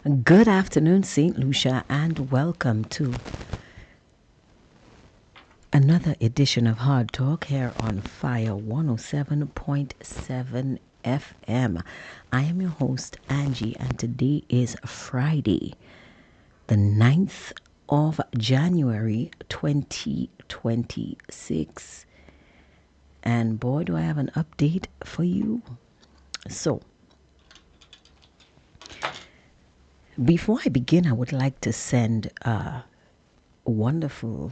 Good afternoon, St. Lucia, and welcome to another edition of Hard Talk here on Fire 107.7 FM. I am your host, Angie, and today is Friday, the 9th of January 2026. And boy, do I have an update for you. So, before I begin, I would like to send a wonderful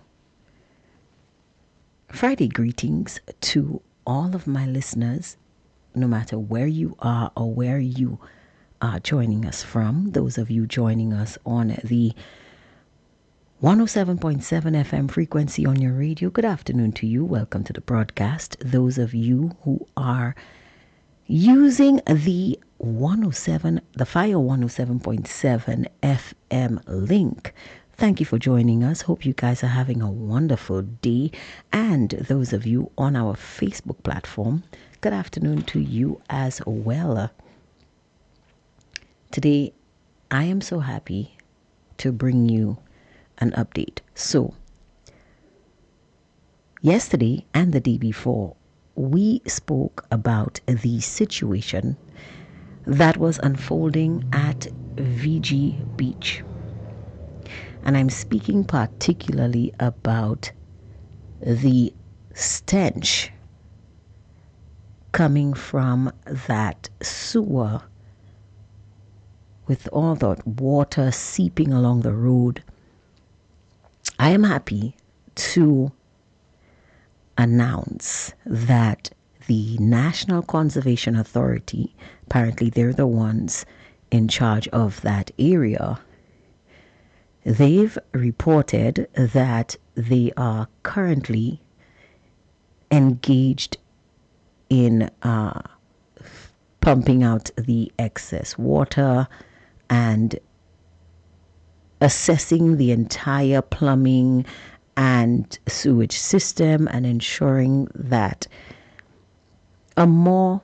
Friday greetings to all of my listeners, no matter where you are or where you are joining us from. Those of you joining us on the 107.7 FM frequency on your radio, good afternoon to you. Welcome to the broadcast. Those of you who are using the Fire 107.7 FM link, thank you for joining us. Hope you guys are having a wonderful day. And those of you on our Facebook platform, good afternoon to you as well. Today, I am so happy to bring you an update. So, yesterday and the day before, we spoke about the situation that was unfolding at VG Beach. And I'm speaking particularly about the stench coming from that sewer with all that water seeping along the road. I am happy to announce that the National Conservation Authority, apparently they're the ones in charge of that area, they've reported that they are currently engaged in pumping out the excess water and assessing the entire plumbing and sewage system and ensuring that a more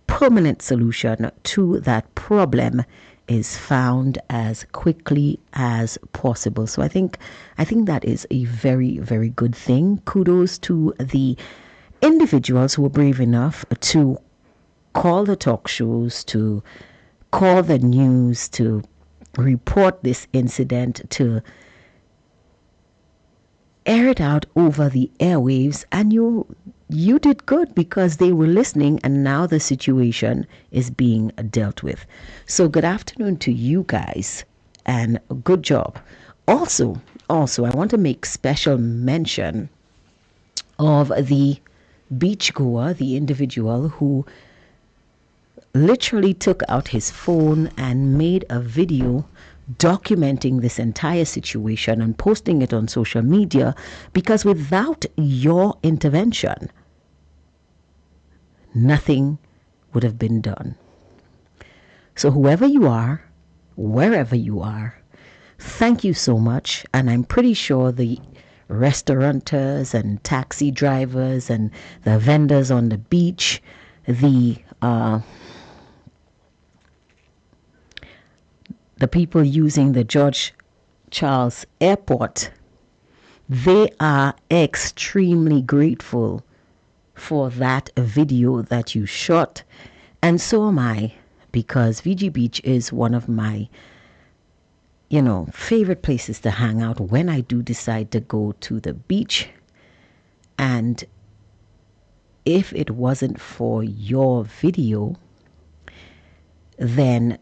permanent solution to that problem is found as quickly as possible. So I think that is a very, very good thing. Kudos to the individuals who were brave enough to call the talk shows, to call the news, to report this incident, to air it out over the airwaves, and you did good because they were listening, and now the situation is being dealt with. So good afternoon to you guys and good job. Also, I want to make special mention of the beachgoer, the individual who literally took out his phone and made a video documenting this entire situation and posting it on social media, because without your intervention, nothing would have been done. So whoever you are, wherever you are, thank you so much. And I'm pretty sure the restaurateurs and taxi drivers and the vendors on the beach, the people using the George Charles Airport, they are extremely grateful for that video that you shot. And so am I, because VG Beach is one of my, favorite places to hang out when I do decide to go to the beach. And if it wasn't for your video, then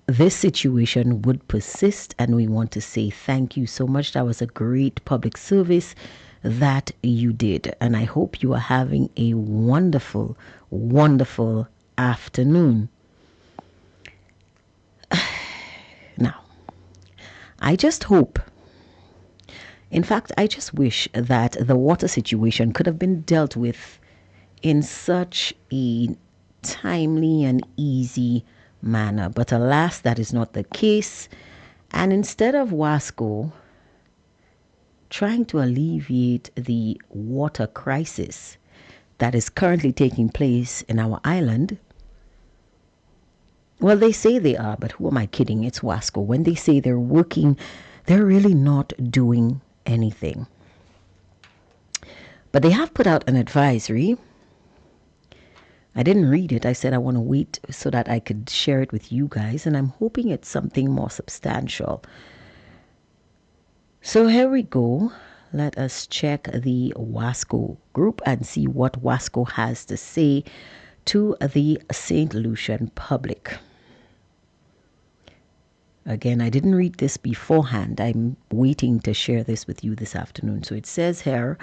this situation would persist, and we want to say thank you so much. That was a great public service that you did, and I hope you are having a wonderful, wonderful afternoon. Now, I just hope, in fact, I just wish that the water situation could have been dealt with in such a timely and easy manner. But alas, that is not the case. And instead of WASCO trying to alleviate the water crisis that is currently taking place in our island, Well, they say they are, but who am I kidding? It's Wasco. When they say they're working, they're really not doing anything. But they have put out an advisory. I didn't read it. I said I want to wait so that I could share it with you guys, and I'm hoping it's something more substantial. So here we go. Let us check the Wasco group and see what Wasco has to say to the St. Lucian public. Again, I didn't read this beforehand. I'm waiting to share this with you this afternoon. So it says here,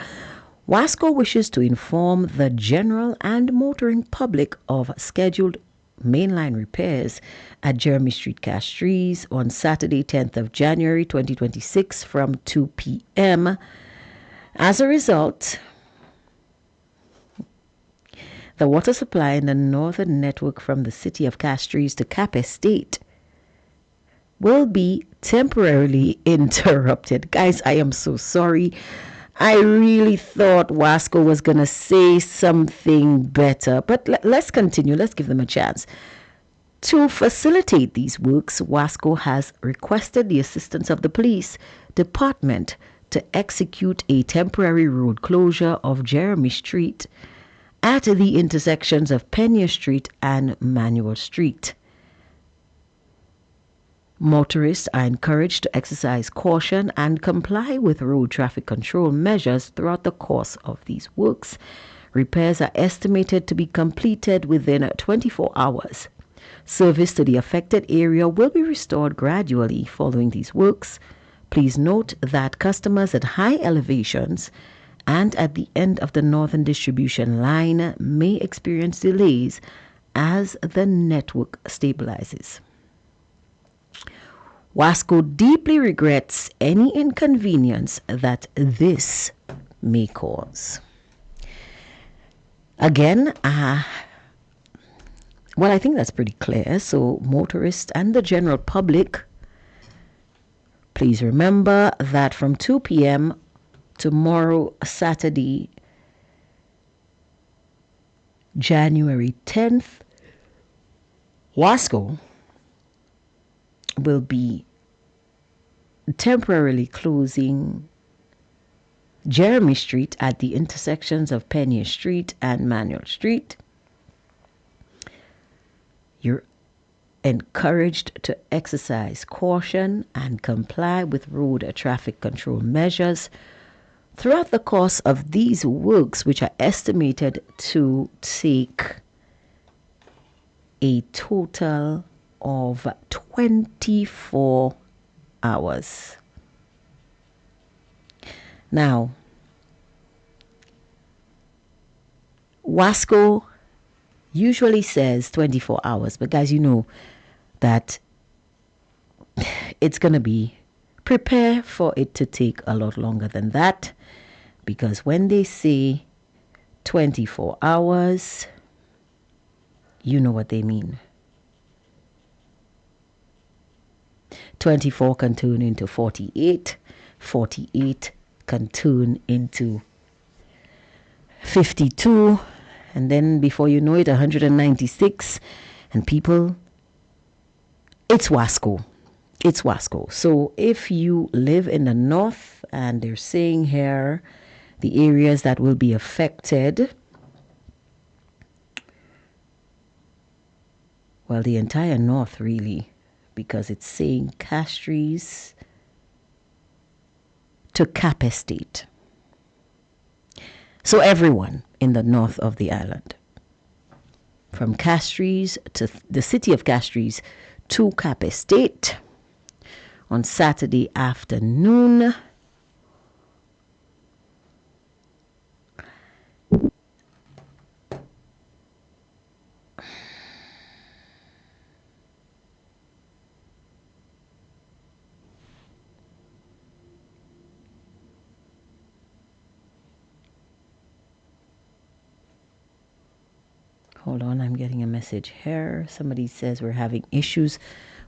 Wasco wishes to inform the general and motoring public of scheduled mainline repairs at Jeremy Street, Castries on Saturday, 10th of January 2026 from 2 p.m. As a result, the water supply in the northern network from the city of Castries to Cap Estate will be temporarily interrupted. Guys, I am so sorry. I really thought Wasco was going to say something better, but let's continue. Let's give them a chance. To facilitate these works, Wasco has requested the assistance of the police department to execute a temporary road closure of Jeremy Street at the intersections of Pena Street and Manuel Street. Motorists are encouraged to exercise caution and comply with road traffic control measures throughout the course of these works. Repairs are estimated to be completed within 24 hours. Service to the affected area will be restored gradually following these works. Please note that customers at high elevations and at the end of the northern distribution line may experience delays as the network stabilizes. Wasco deeply regrets any inconvenience that this may cause. Again, well, I think that's pretty clear. So, motorists and the general public, please remember that from 2 p.m. tomorrow, Saturday, January 10th, Wasco will be temporarily closing Jeremy Street at the intersections of Pena Street and Manuel Street. You're encouraged to exercise caution and comply with road traffic control measures throughout the course of these works, which are estimated to take a total of 24 hours. Now, Wasco usually says 24 hours, but guys, you know that it's going to be, prepare for it to take a lot longer than that, because when they say 24 hours, you know what they mean. 24 can turn into 48, 48 can turn into 52, and then before you know it, 196, and people, it's Wasco. It's Wasco. So if you live in the north, and they're saying here the areas that will be affected, well, the entire north really, because it's saying Castries to Cap Estate. So everyone in the north of the island, from Castries to the city of Castries to Cap Estate on Saturday afternoon. Hold on, I'm getting a message here. Somebody says we're having issues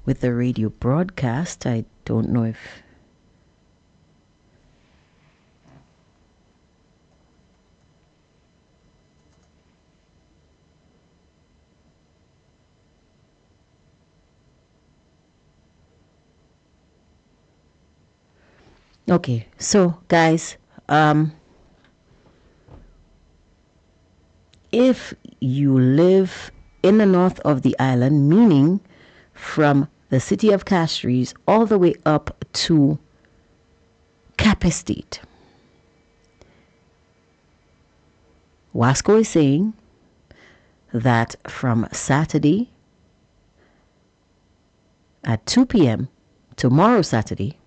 with the radio broadcast. I don't know if... Okay, so guys, if you live in the north of the island, meaning from the city of Castries all the way up to Cap Estate, Wasco is saying that from Saturday at 2 p.m. tomorrow Saturday,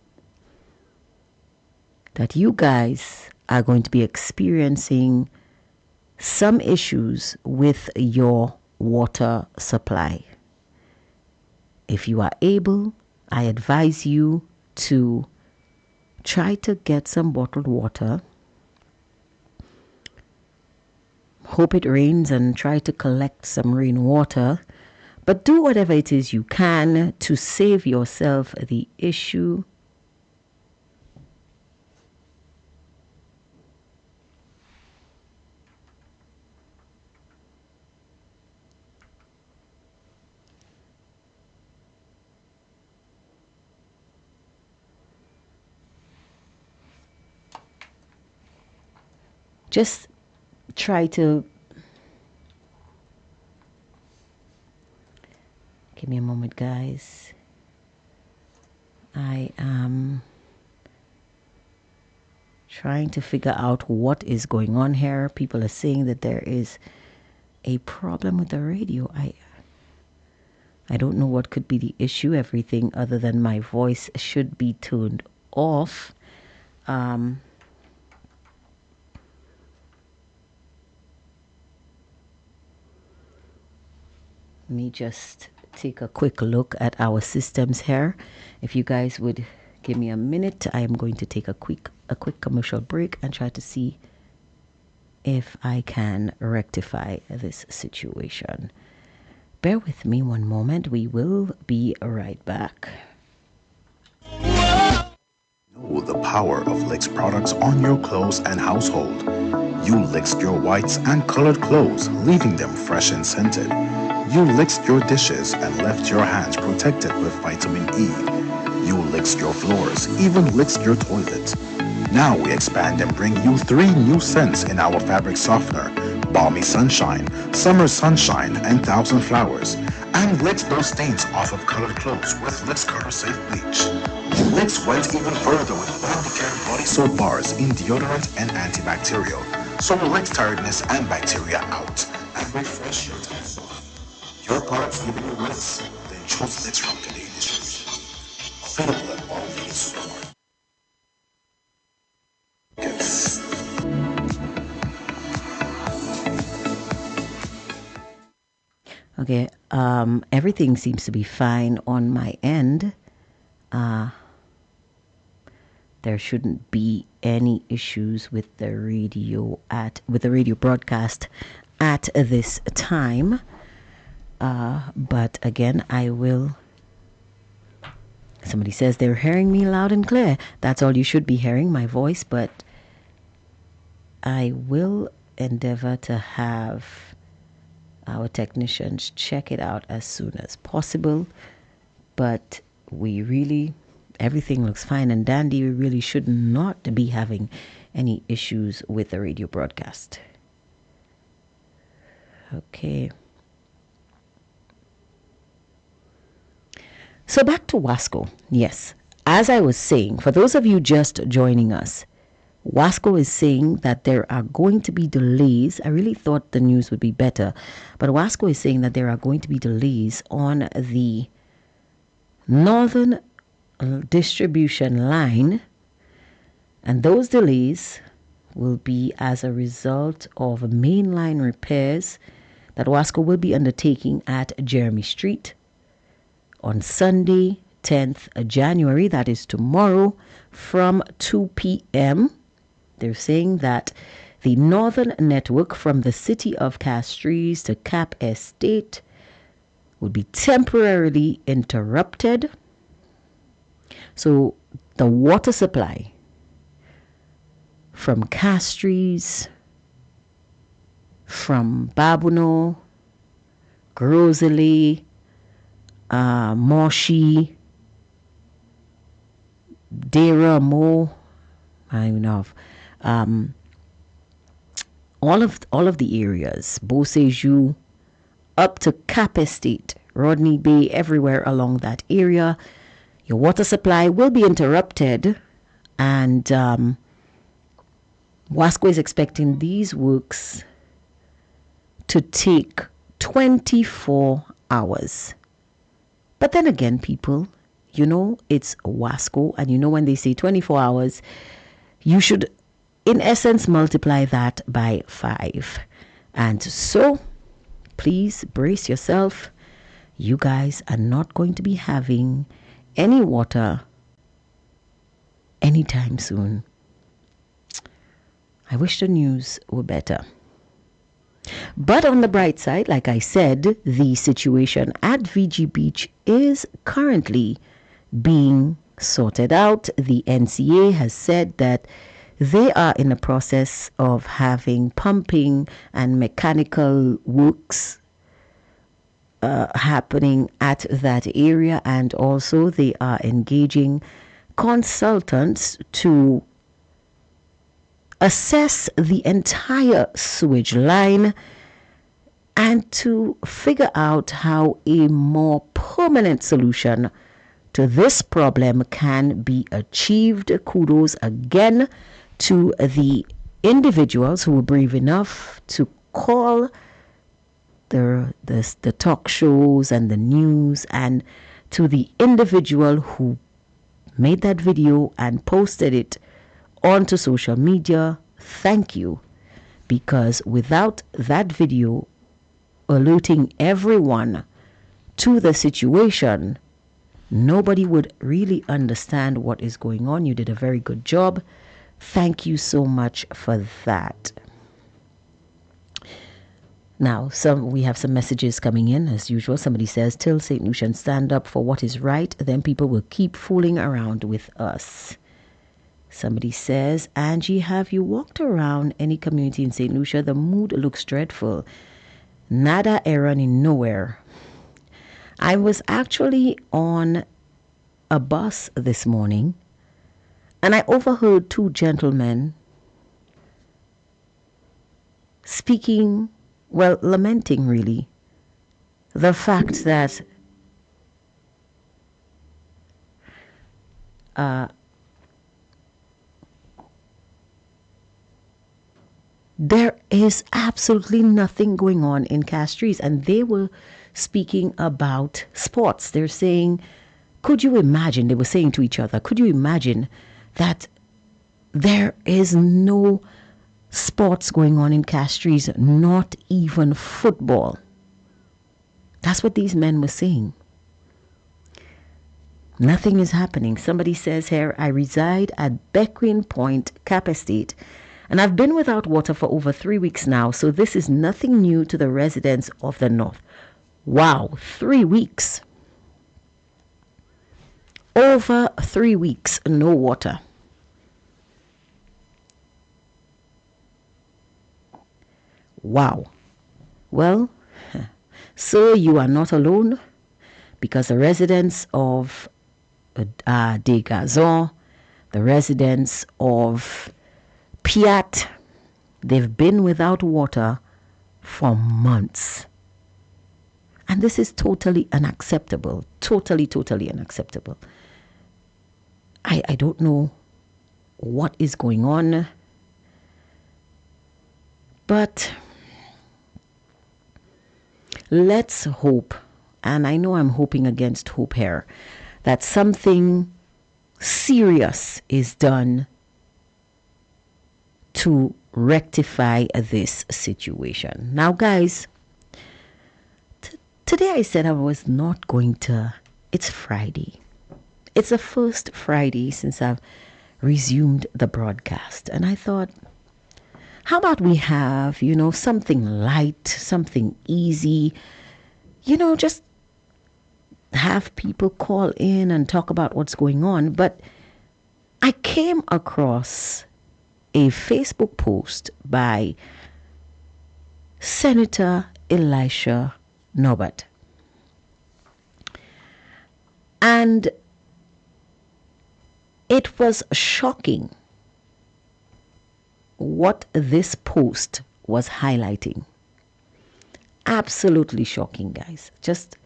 that you guys are going to be experiencing some issues with your water supply. If you are able, I advise you to try to get some bottled water. Hope it rains and try to collect some rainwater. But do whatever it is you can to save yourself the issue. Just try to give me a moment, guys. I am trying to figure out what is going on here. People are saying that there is a problem with the radio. I don't know what could be the issue. Everything other than my voice should be turned off. Let me just take a quick look at our systems here. If you guys would give me a minute, I am going to take a quick commercial break and try to see if I can rectify this situation. Bear with me one moment. We will be right back. Know the power of Licks products on your clothes and household. You licked your whites and colored clothes, leaving them fresh and scented. You licked your dishes and left your hands protected with vitamin E. You licked your floors, even licked your toilet. Now we expand and bring you 3 new scents in our fabric softener: Balmy Sunshine, Summer Sunshine, and Thousand Flowers. And licks those stains off of colored clothes with Licks Color Safe Bleach. Licks went even further with Body Care Body Soap Bars in deodorant and antibacterial. So licks tiredness and bacteria out and refresh your taste. Your products give you licks, then choose licks from today dishes. Available at all leading supermarkets. Okay, everything seems to be fine on my end. There shouldn't be any issues with the radio broadcast at this time. But again, I will. Somebody says they're hearing me loud and clear. That's all you should be hearing, my voice. But I will endeavor to have our technicians check it out as soon as possible. But everything looks fine and dandy. We really should not be having any issues with the radio broadcast. Okay. So back to Wasco. Yes, as I was saying, for those of you just joining us, Wasco is saying that there are going to be delays. I really thought the news would be better, but Wasco is saying that there are going to be delays on the northern distribution line, and those delays will be as a result of mainline repairs that Wasco will be undertaking at Jeremy Street on Sunday, 10th January, that is tomorrow, from 2 p.m. They're saying that the northern network from the city of Castries to Cap Estate will be temporarily interrupted. So the water supply from Castries, from Babuno, Grosely, Moshi, Dera Mo, I know all of the areas, Beausejour up to Cap Estate, Rodney Bay, everywhere along that area. Your water supply will be interrupted, and Wasco is expecting these works to take 24 hours. But then again, people, it's Wasco, and when they say 24 hours, you should, in essence, multiply that by 5. And so, please brace yourself. You guys are not going to be having any water anytime soon. I wish the news were better. But on the bright side, like I said, the situation at VG Beach is currently being sorted out. The NCA has said that they are in the process of having pumping and mechanical works happening at that area, and also they are engaging consultants to assess the entire sewage line and to figure out how a more permanent solution to this problem can be achieved. Kudos again to the individuals who were brave enough to call the talk shows and the news, and to the individual who made that video and posted it onto social media. Thank you, because without that video alerting everyone to the situation, nobody would really understand what is going on. You did a very good job. Thank you so much for that. Now, we have some messages coming in as usual. Somebody says, till St. Lucian stand up for what is right, then people will keep fooling around with us. Somebody says, Angie, have you walked around any community in St. Lucia? The mood looks dreadful. Nada errand in nowhere. I was actually on a bus this morning, and I overheard two gentlemen speaking, lamenting really, the fact that there is absolutely nothing going on in Castries. And they were speaking about sports. They're saying, could you imagine, they were saying to each other, could you imagine that there is no sports going on in Castries, not even football? That's what these men were saying. Nothing is happening. Somebody says here, I reside at Beckwin Point, Cap Estate, and I've been without water for over 3 weeks now, so this is nothing new to the residents of the north. Wow, 3 weeks. Over 3 weeks, no water. Wow. Well, so you are not alone, because the residents of Des Gazons, the residents of Piat, they've been without water for months. And this is totally unacceptable. Totally unacceptable. I don't know what is going on, but let's hope, and I know I'm hoping against hope here, that something serious is done to rectify this situation. Now, guys, today I said I was not going to. It's Friday. It's the first Friday since I've resumed the broadcast. And I thought, how about we have, something light, something easy, just have people call in and talk about what's going on. But I came across a Facebook post by Senator Elisha Norbert. And it was shocking what this post was highlighting. Absolutely shocking, guys. Just,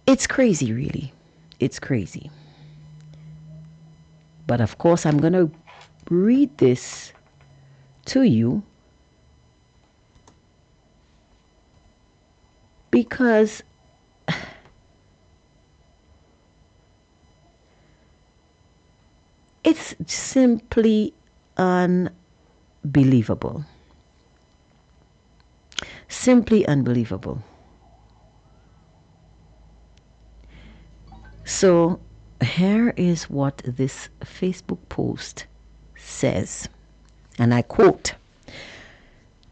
it's crazy, really. It's crazy. But of course, I'm going to read this to you because it's simply unbelievable. Simply unbelievable. So here is what this Facebook post says, and I quote,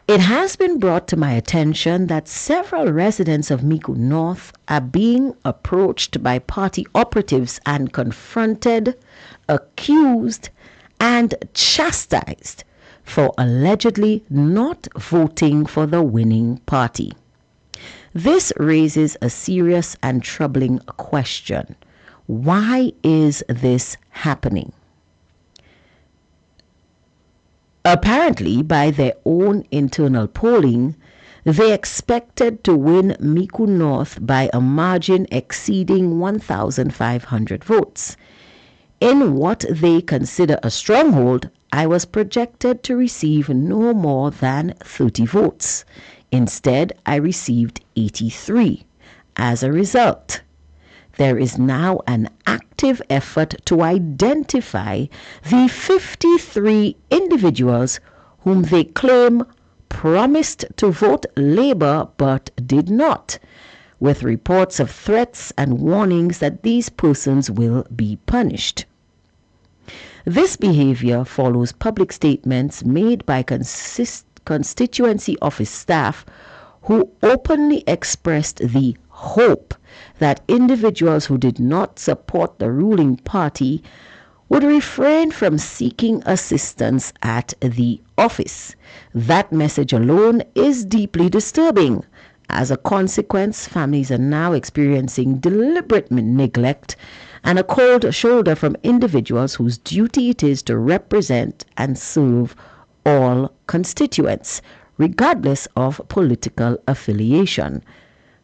"It has been brought to my attention that several residents of Miku North are being approached by party operatives and confronted, accused, and chastised for allegedly not voting for the winning party. This raises a serious and troubling question. Why is this happening? Apparently, by their own internal polling, they expected to win Miku North by a margin exceeding 1,500 votes. In what they consider a stronghold, I was projected to receive no more than 30 votes. Instead, I received 83. As a result, there is now an active effort to identify the 53 individuals whom they claim promised to vote Labour but did not, with reports of threats and warnings that these persons will be punished. This behavior follows public statements made by constituency office staff who openly expressed the hope that individuals who did not support the ruling party would refrain from seeking assistance at the office. That message alone is deeply disturbing. As a consequence, families are now experiencing deliberate neglect and a cold shoulder from individuals whose duty it is to represent and serve all constituents, regardless of political affiliation.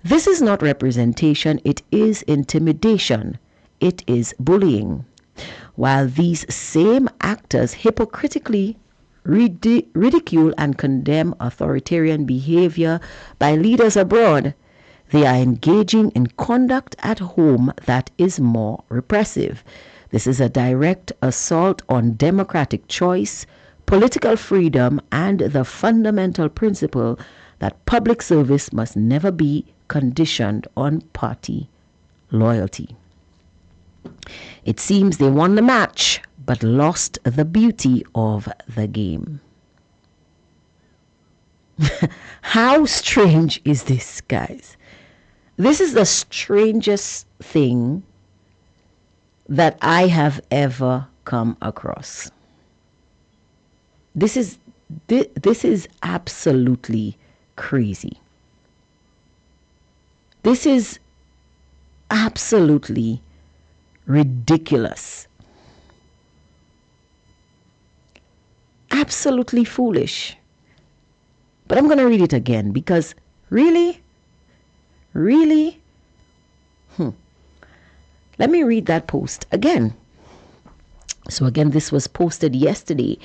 This is not representation, it is intimidation, it is bullying. While these same actors hypocritically ridicule and condemn authoritarian behavior by leaders abroad, they are engaging in conduct at home that is more repressive. This is a direct assault on democratic choice, political freedom, and the fundamental principle that public service must never be conditioned on party loyalty. It seems they won the match, but lost the beauty of the game." How strange is this, guys? This is the strangest thing that I have ever come across. This is absolutely crazy. This is absolutely ridiculous. Absolutely foolish. But I'm going to read it again because really? Let me read that post again. So again, this was posted yesterday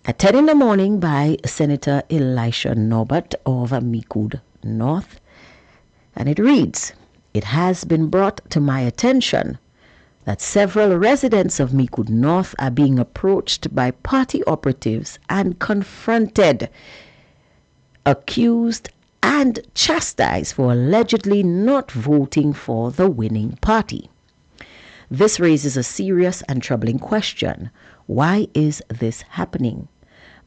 at 10 in the morning by Senator Elisha Norbert of Miku North. And it reads, "It has been brought to my attention that several residents of Miku North are being approached by party operatives and confronted, accused, and chastised for allegedly not voting for the winning party. This raises a serious and troubling question. Why is this happening?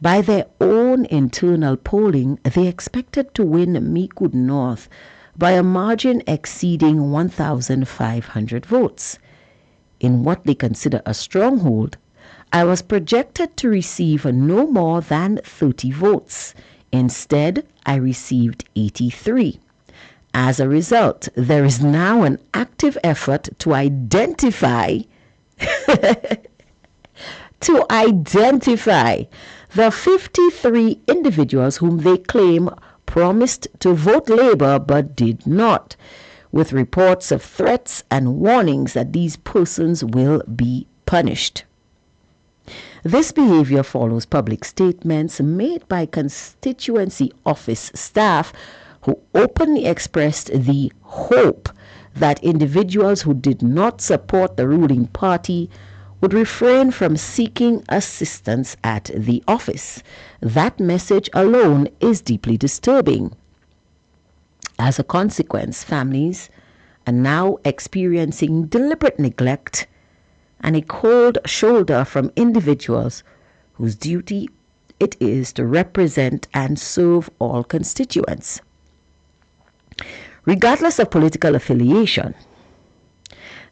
By their own internal polling, they expected to win Miku North by a margin exceeding 1,500 votes. In what they consider a stronghold, I was projected to receive no more than 30 votes. Instead, I received 83. As a result, there is now an active effort to identify to identify the 53 individuals whom they claim promised to vote Labour but did not, with reports of threats and warnings that these persons will be punished. This behavior follows public statements made by constituency office staff who openly expressed the hope that individuals who did not support the ruling party would refrain from seeking assistance at the office. That message alone is deeply disturbing. As a consequence, families are now experiencing deliberate neglect and a cold shoulder from individuals whose duty it is to represent and serve all constituents. Regardless of political affiliation,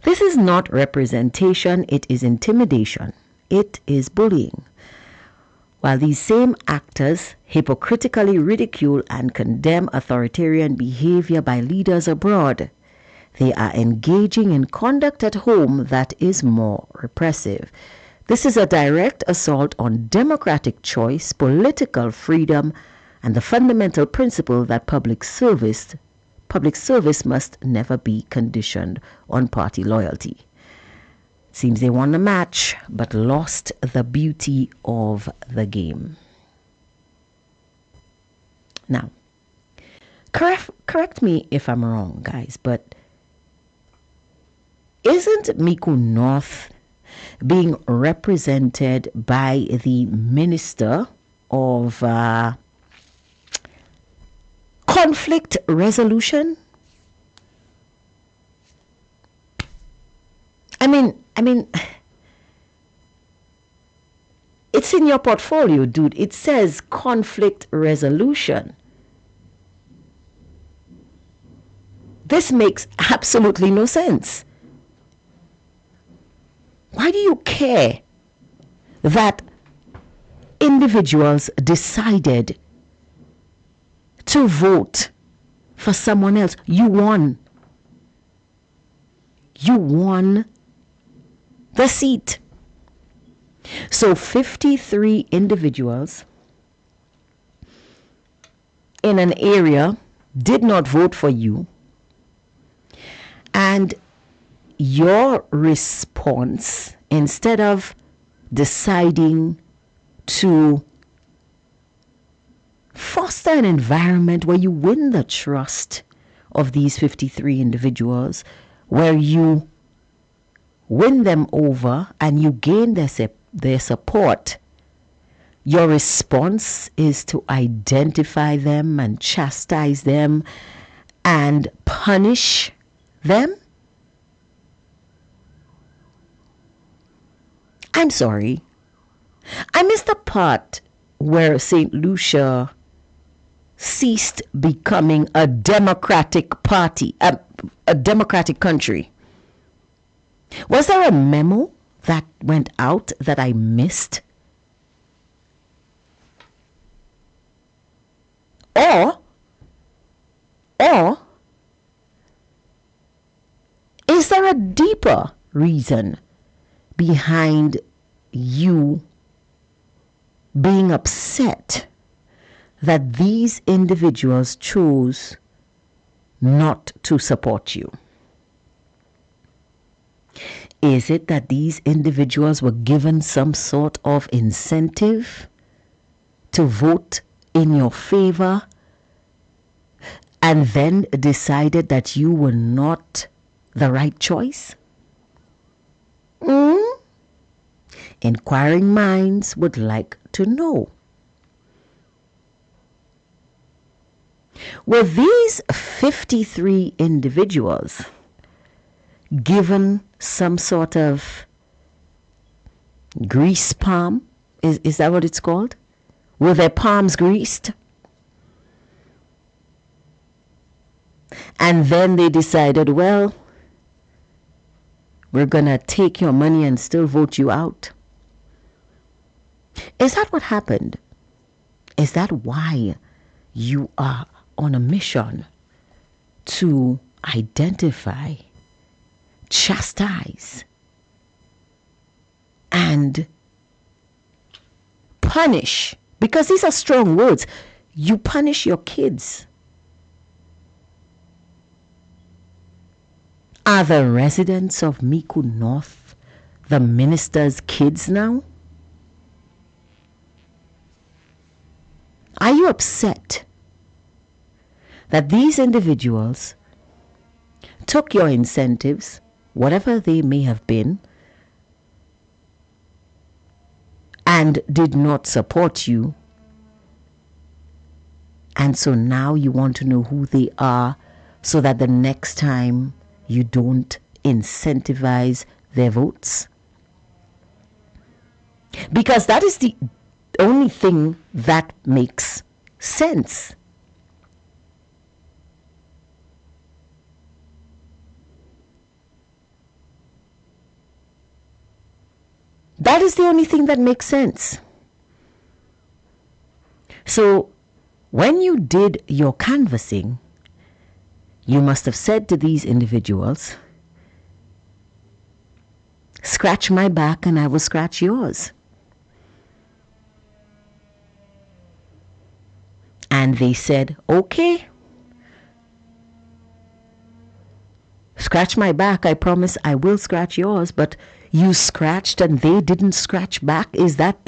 this is not representation, it is intimidation, it is bullying. While these same actors hypocritically ridicule and condemn authoritarian behavior by leaders abroad, they are engaging in conduct at home that is more repressive. This is a direct assault on democratic choice, political freedom, and the fundamental principle that public service must never be conditioned on party loyalty. It seems they won the match but lost the beauty of the game. Now, correct me if I'm wrong, guys, but isn't Miku North being represented by the Minister of Conflict Resolution? I mean, it's in your portfolio, dude. It says conflict resolution. This makes absolutely no sense. Why do you care that individuals decided to vote for someone else? You won. You won the seat. So 53 individuals in an area did not vote for you, and your response, instead of deciding to foster an environment where you win the trust of these 53 individuals, where you win them over and you gain their support, your response is to identify them and chastise them and punish them? I'm sorry. I missed the part where St. Lucia ceased becoming a democratic party, a democratic country. Was there a memo that went out that I missed? Or is there a deeper reason behind you being upset that these individuals chose not to support you? Is it that these individuals were given some sort of incentive to vote in your favor and then decided that you were not the right choice? Inquiring minds would like to know. Were these 53 individuals given some sort of grease palm? Is that what it's called? Were their palms greased? And then they decided, well, we're going to take your money and still vote you out. Is that what happened? Is that why you are on a mission to identify, chastise, and punish, because these are strong words, you punish your kids. Are the residents of Miku North the minister's kids now? Are you upset that these individuals took your incentives, whatever they may have been, and did not support you? And so now you want to know who they are so that the next time you don't incentivize their votes? Because that is the only thing that makes sense. That is the only thing that makes sense. So when you did your canvassing, you must have said to these individuals, scratch my back and I will scratch yours. And they said, okay, scratch my back, I promise I will scratch yours. But you scratched and they didn't scratch back. Is that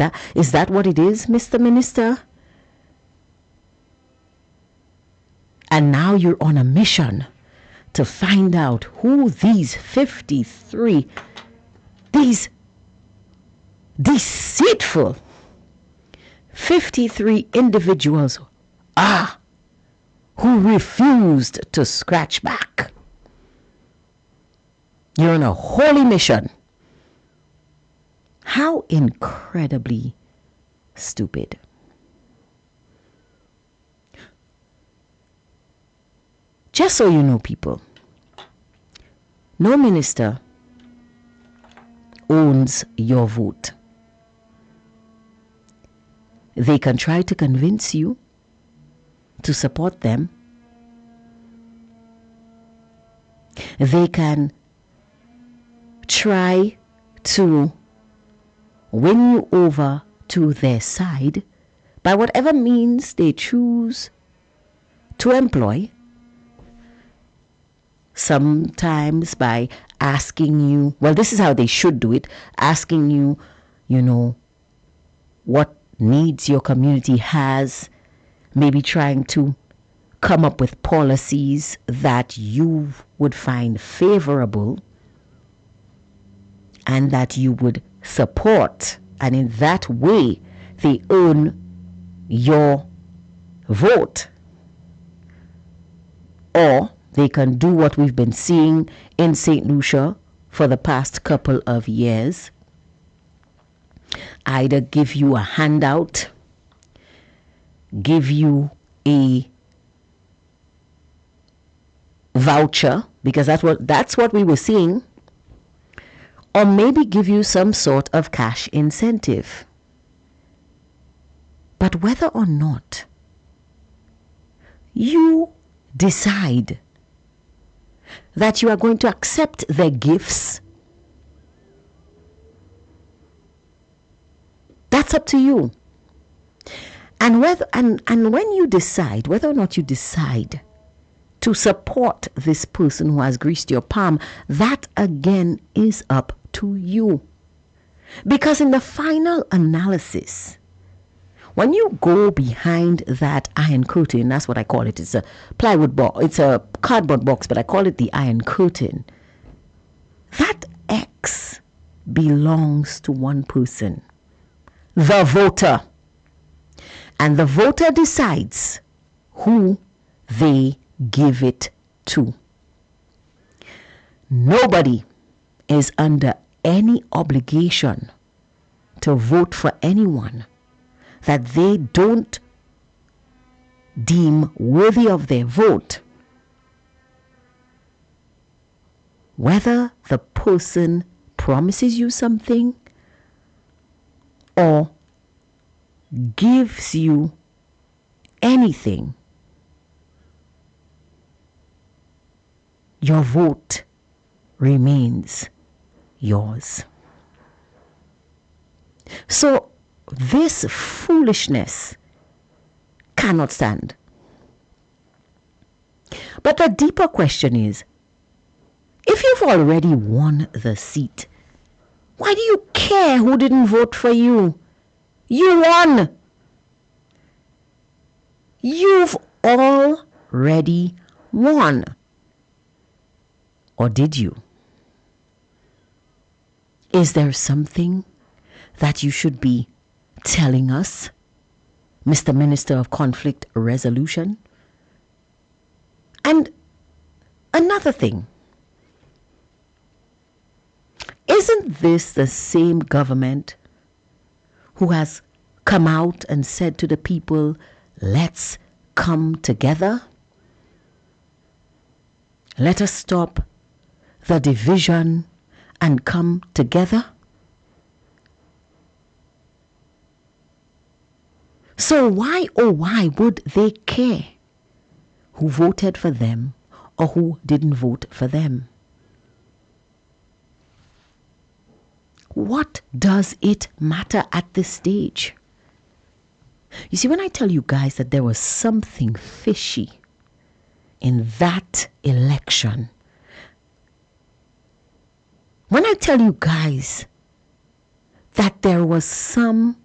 what it is, Mr. Minister? And now you're on a mission to find out who these 53, these deceitful 53 individuals are who refused to scratch back. You're on a holy mission. How incredibly stupid. Just so you know, people, no minister owns your vote. They can try to convince you to support them. They can try to win you over to their side by whatever means they choose to employ. Sometimes by asking you, well, this is how they should do it, asking you, what needs your community has, maybe trying to come up with policies that you would find favorable and that you would support, and in that way they earn your vote. Or they can do what we've been seeing in St. Lucia for the past couple of years. Either give you a handout, give you a voucher, because that's what we were seeing, or maybe give you some sort of cash incentive. But whether or not you decide that you are going to accept their gifts, that's up to you. And when you decide, whether or not you decide to support this person who has greased your palm, that again is up to you. Because in the final analysis, when you go behind that iron curtain, that's what I call it. It's a plywood box. It's a cardboard box, but I call it the iron curtain. That X belongs to one person, the voter. And the voter decides who they give it to. Nobody is under any obligation to vote for anyone that they don't deem worthy of their vote, whether the person promises you something or gives you anything. Your vote remains yours. So This foolishness cannot stand. But the deeper question is, if you've already won the seat, why do you care who didn't vote for you? You won. You've already won. Or did you? Is there something that you should be telling us, Mr. Minister of Conflict Resolution? And another thing, isn't this the same government who has come out and said to the people, let's come together? Let us stop the division and come together? So why, oh why would they care who voted for them or who didn't vote for them? What does it matter at this stage? You see, when I tell you guys that there was something fishy in that election, when I tell you guys that there was some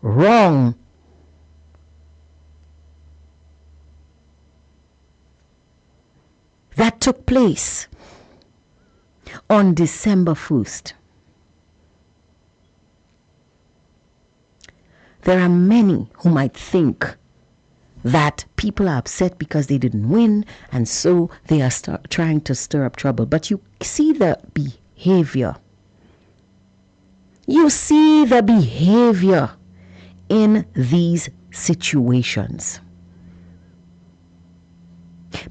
wrong that took place on December 1st, there are many who might think that people are upset because they didn't win and so they are trying to stir up trouble. But you see the behavior. You see the behavior in these situations.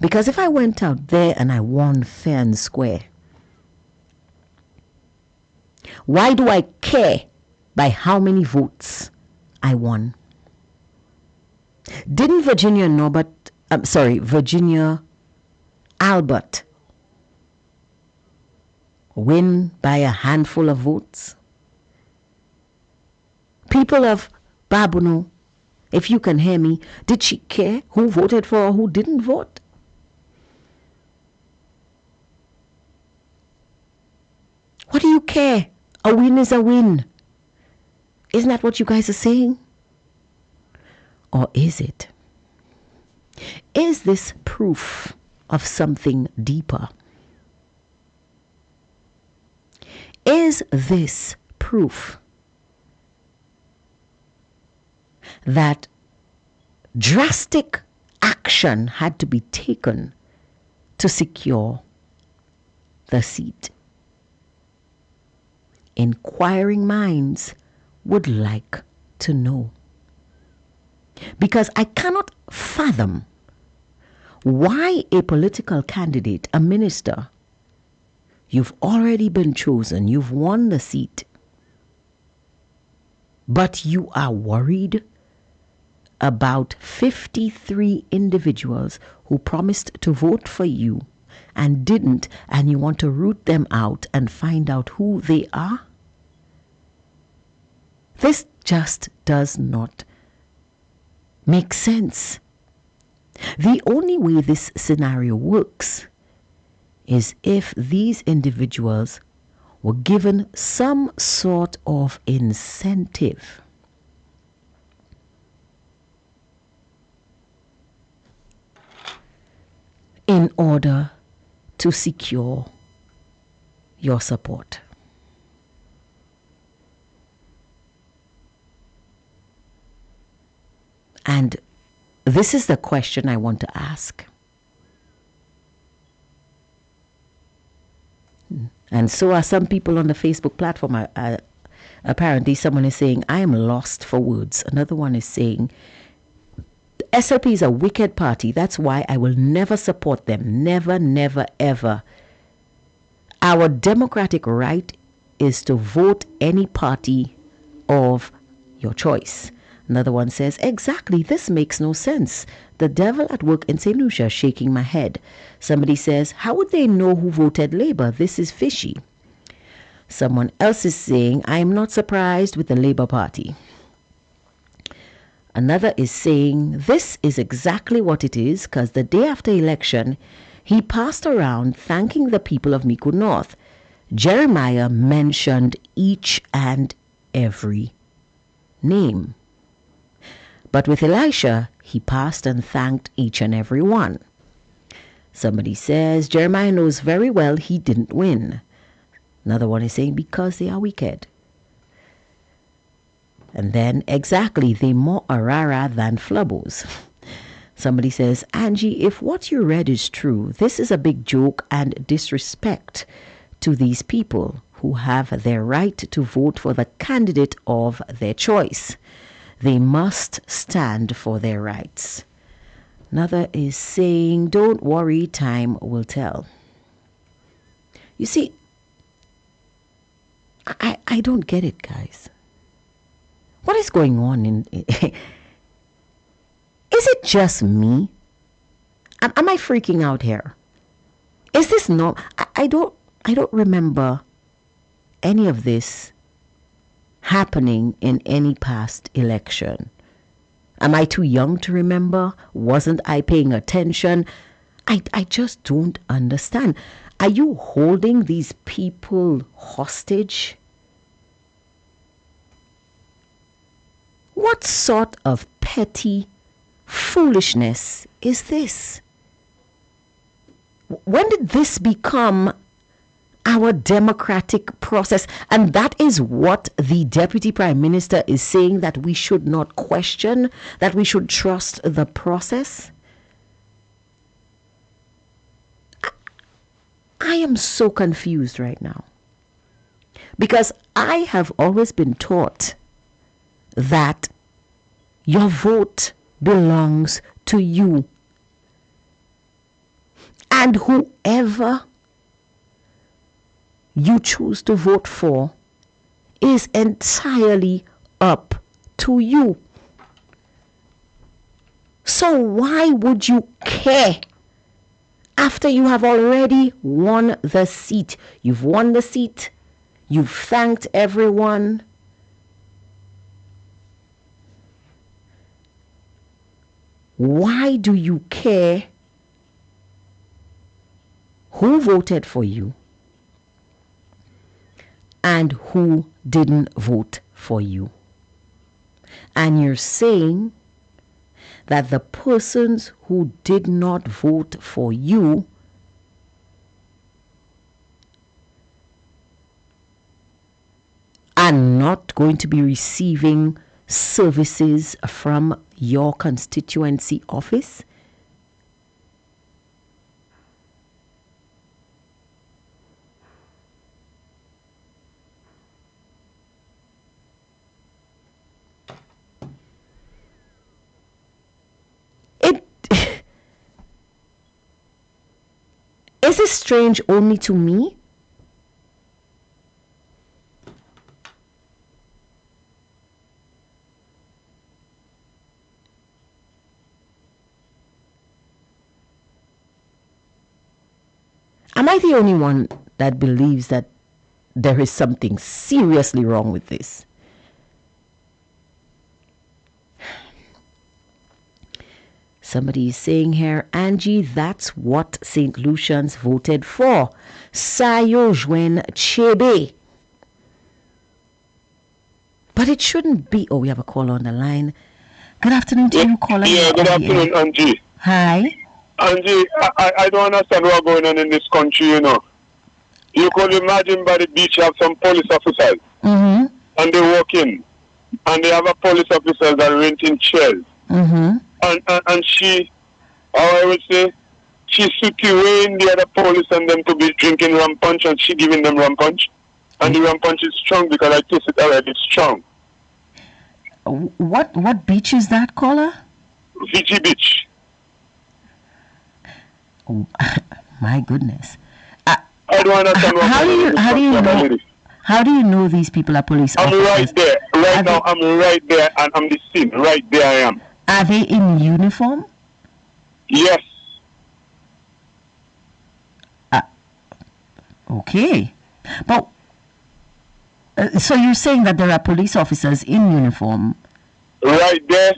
Because if I went out there and I won fair and square, why do I care by how many votes I won? Didn't Virginia Albert win by a handful of votes? People of Babunu, if you can hear me, did she care who voted for or who didn't vote? What do you care? A win is a win. Isn't that what you guys are saying? Or is it? Is this proof of something deeper? Is this proof that drastic action had to be taken to secure the seat? Inquiring minds would like to know. Because I cannot fathom why a political candidate, a minister, you've already been chosen, you've won the seat, but you are worried about 53 individuals who promised to vote for you and didn't, and you want to root them out and find out who they are? This just does not make sense. The only way this scenario works is if these individuals were given some sort of incentive. In order to secure your support. And this is the question I want to ask. And so are some people on the Facebook platform. Apparently someone is saying, I am lost for words. Another one is saying, SLP is a wicked party. That's why I will never support them. Never, never, ever. Our democratic right is to vote any party of your choice. Another one says, exactly, this makes no sense. The devil at work in St. Lucia, shaking my head. Somebody says, how would they know who voted Labour? This is fishy. Someone else is saying, I am not surprised with the Labour Party. Another is saying, this is exactly what it is, because the day after election, he passed around thanking the people of Mico North. Jeremiah mentioned each and every name. But with Elisha, he passed and thanked each and every one. Somebody says, Jeremiah knows very well he didn't win. Another one is saying, because they are wicked. And then, exactly, they more arara than flubbos. Somebody says, Angie, if what you read is true, this is a big joke and disrespect to these people who have their right to vote for the candidate of their choice. They must stand for their rights. Another is saying, don't worry, time will tell. You see, I don't get it, guys. What is going on is it just me? Am I freaking out here? Is this no? I don't remember any of this happening in any past election. Am I too young to remember? Wasn't I paying attention? I just don't understand. Are you holding these people hostage? What sort of petty foolishness is this? When did this become our democratic process? And that is what the Deputy Prime Minister is saying, that we should not question, that we should trust the process. I am so confused right now, because I have always been taught that your vote belongs to you, and whoever you choose to vote for is entirely up to you. So why would you care after you have already won the seat? You've won the seat. You've thanked everyone. Why do you care who voted for you and who didn't vote for you? And you're saying that the persons who did not vote for you are not going to be receiving services from your constituency office? Is this strange only to me? Am I the only one that believes that there is something seriously wrong with this? Somebody is saying here, Angie, that's what St. Lucians voted for. Sayo Jwen Chebe. But it shouldn't be. Oh, we have a caller on the line. Good afternoon to you, caller. Yeah, good afternoon, Angie. Hi. Angie, I don't understand what's going on in this country, you know. You could imagine by the beach you have some police officers. Mm-hmm. And they walk in. And they have a police officer that renting chairs. Mm-hmm. And she, how I would say, she situating the other police and them to be drinking rum punch, and she giving them rum punch. And the rum punch is strong because I taste it already, it's strong. What beach is that, caller? Fiji Beach. Oh, my goodness. I don't understand how do you know these people are police officers? I'm right there. Right now, I'm right there, and I'm the scene. Right there I am. Are they in uniform? Yes. Okay. But So you're saying that there are police officers in uniform? Right there,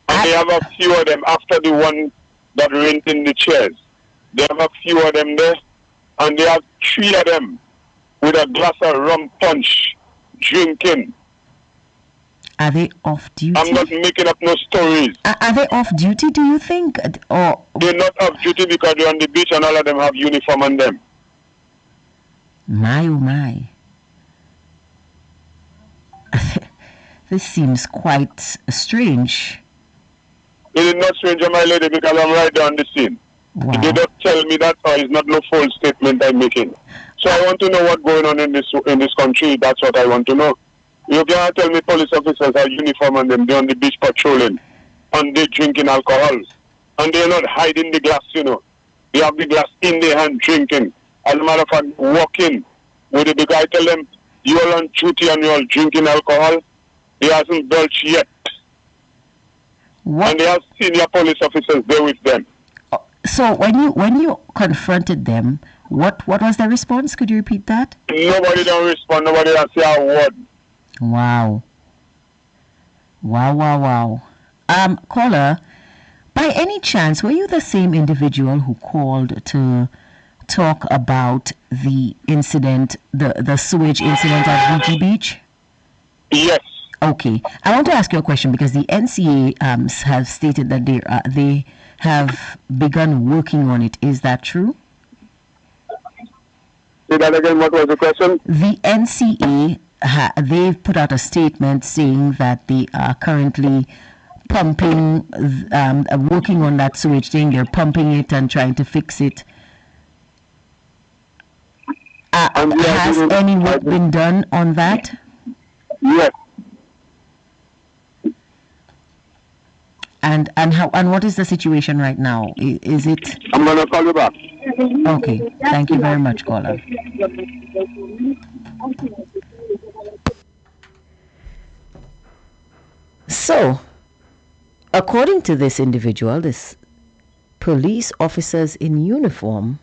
and they have a few of them after the one that rent in the chairs. They have a few of them there, and they have 3 of them with a glass of rum punch drinking. Are they off duty? I'm not making up no stories. Are they off duty, do you think? Or They're not off duty because they're on the beach and all of them have uniform on them. my, oh my. This seems quite strange. It is not strange, my lady, because I'm right there on the scene. Wow. They don't tell me that, or it's not no false statement I'm making. So I want to know what's going on in this country. That's what I want to know. You can't tell me police officers have uniform on them. They're on the beach patrolling, and they're drinking alcohol, and they're not hiding the glass. They have the glass in their hand drinking. As a matter of fact, walking with the guy tell them you're on duty and you're drinking alcohol. He hasn't belched yet. What? And they have senior police officers there with them. So when you confronted them, what was their response? Could you repeat that? Nobody don't respond. Nobody don't say a word. Wow. Wow. Caller, by any chance, were you the same individual who called to talk about the incident, the sewage incident at VG Beach? Yes. Okay. I want to ask you a question because the NCA have stated that they have begun working on it. Is that true? Say that again. What was the question? The NCA, they've put out a statement saying that they are currently pumping, working on that sewage thing. They're pumping it and trying to fix it. Has any work been done on that? Yes. And what is the situation right now? Is it? I'm gonna call you back. Okay. Thank you very much, caller. So, according to this individual, this police officers in uniform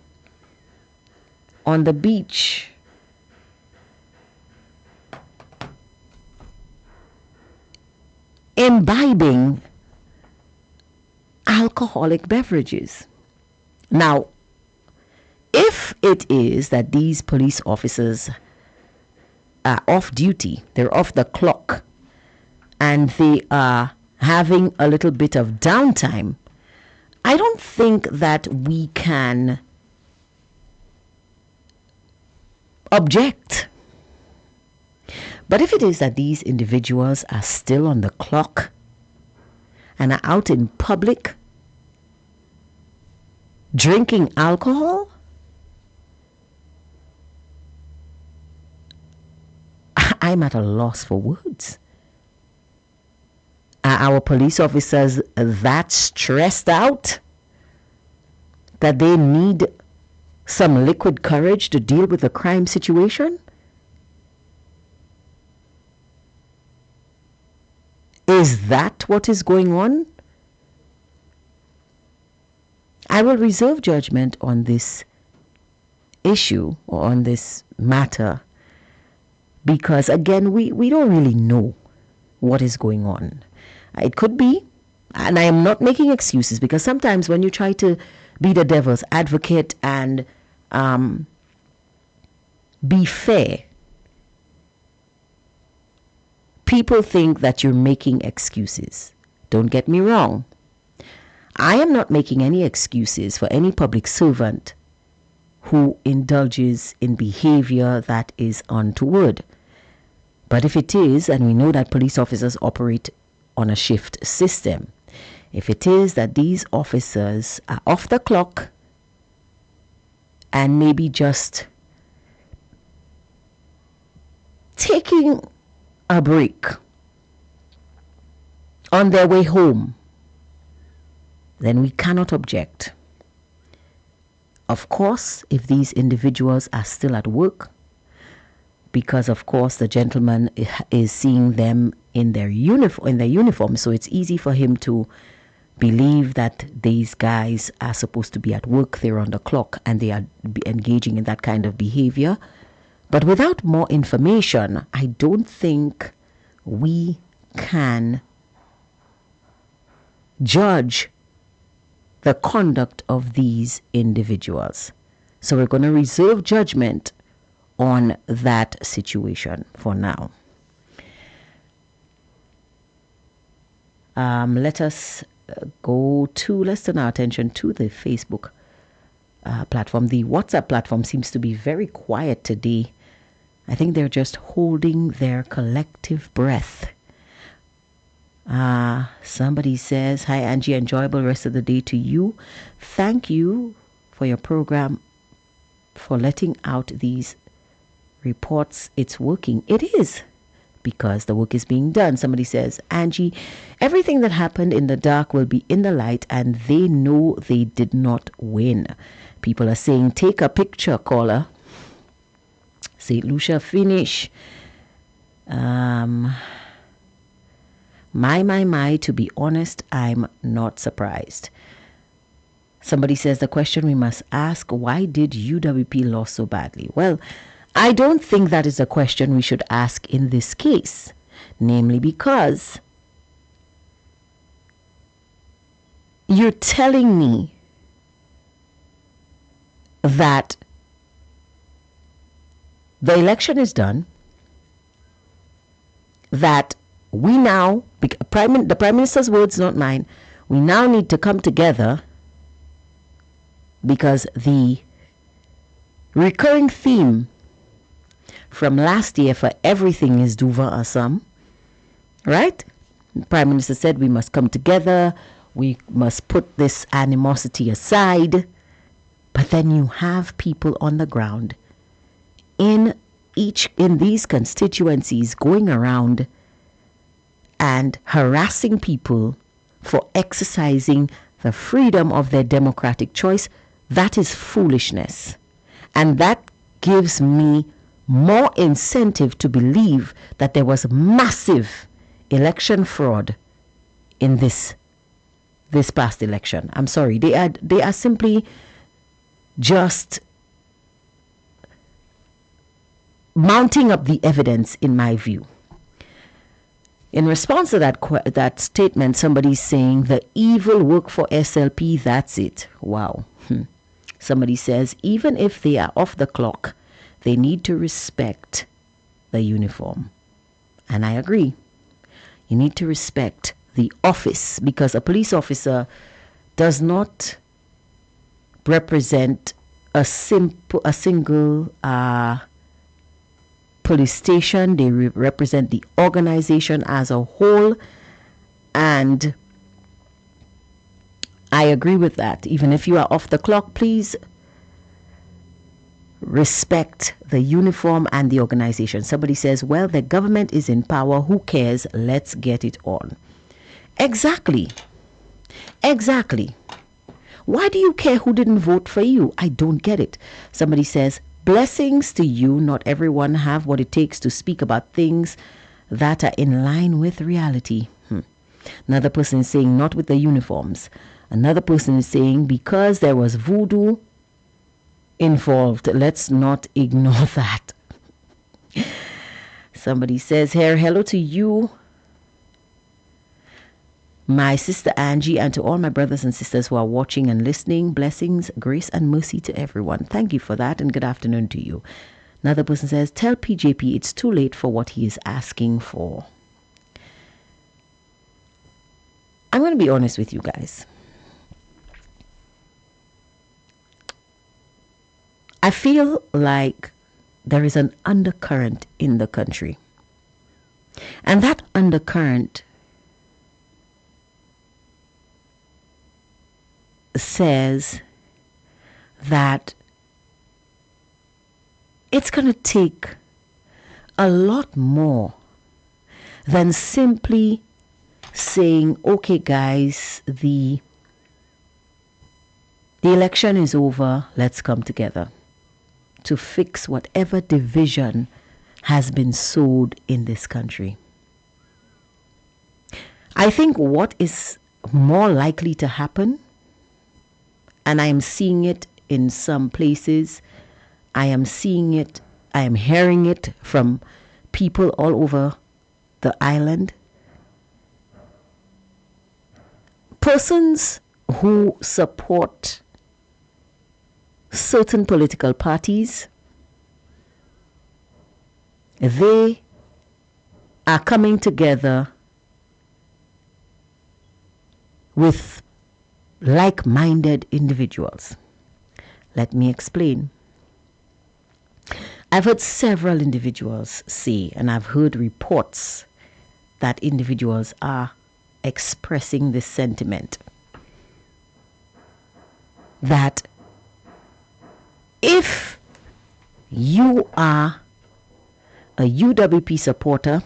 on the beach imbibing alcoholic beverages. Now, if it is that these police officers are off duty, they're off the clock, and they are having a little bit of downtime, I don't think that we can object. But if it is that these individuals are still on the clock and are out in public drinking alcohol, I'm at a loss for words. Are our police officers that stressed out that they need some liquid courage to deal with the crime situation? Is that what is going on? I will reserve judgment on this issue or on this matter because, again, we don't really know what is going on. It could be, and I am not making excuses because sometimes when you try to be the devil's advocate and be fair, people think that you're making excuses. Don't get me wrong. I am not making any excuses for any public servant who indulges in behavior that is untoward. But if it is, and we know that police officers operate on a shift system, if it is that these officers are off the clock and maybe just taking a break on their way home, then we cannot object. Of course, if these individuals are still at work, because of course the gentleman is seeing them in their uniform, so it's easy for him to believe that these guys are supposed to be at work, they're on the clock, and they are engaging in that kind of behavior. But without more information, I don't think we can judge the conduct of these individuals. So we're going to reserve judgment on that situation for now. Let us let's turn our attention to the Facebook platform. The WhatsApp platform seems to be very quiet today. I think they're just holding their collective breath. Somebody says, "Hi Angie, enjoyable rest of the day to you. Thank you for your program, for letting out these reports. It's working." It is, because the work is being done. Somebody says, "Angie, everything that happened in the dark will be in the light, and they know they did not win." People are saying, "Take a picture, caller." St. Lucia, finish. My, to be honest, I'm not surprised. Somebody says, "The question we must ask, why did UWP lose so badly?" Well, I don't think that is a question we should ask in this case. Namely because you're telling me that the election is done, that we now, the Prime Minister's words, not mine, we now need to come together because the recurring theme from last year for everything is Duva Assam, right? The Prime Minister said we must come together, we must put this animosity aside, but then you have people on the ground in these constituencies going around and harassing people for exercising the freedom of their democratic choice. That is foolishness. And that gives me more incentive to believe that there was massive election fraud in this past election. I'm sorry. They are simply just mounting up the evidence, in my view. In response to that statement, somebody's saying the evil work for SLP, that's it. Wow. Somebody says, even if they are off the clock, they need to respect the uniform. And I agree. You need to respect the office, because a police officer does not represent a single police station. They represent the organization as a whole, and I agree with that. Even if you are off the clock, please respect the uniform and the organization. Somebody says, well, the government is in power, who cares, let's get it on. Exactly. Why do you care who didn't vote for you? I don't get it. Somebody says, blessings to you. Not everyone have what it takes to speak about things that are in line with reality. Another person is saying, not with the uniforms. Another person is saying, because there was voodoo involved, let's not ignore that. Somebody says here, hello to you, my sister Angie, and to all my brothers and sisters who are watching and listening. Blessings, grace, and mercy to everyone. Thank you for that, and good afternoon to you. Another person says, tell PJP it's too late for what he is asking for. I'm going to be honest with you guys. I feel like there is an undercurrent in the country. And that undercurrent says that it's going to take a lot more than simply saying, okay guys, the election is over, let's come together, to fix whatever division has been sowed in this country. I think what is more likely to happen, and I am seeing it in some places, I am seeing it I am hearing it from people all over the island. Persons who support certain political parties, they are coming together with like-minded individuals. Let me explain. I've heard several individuals say, and I've heard reports that individuals are expressing this sentiment, that if you are a UWP supporter,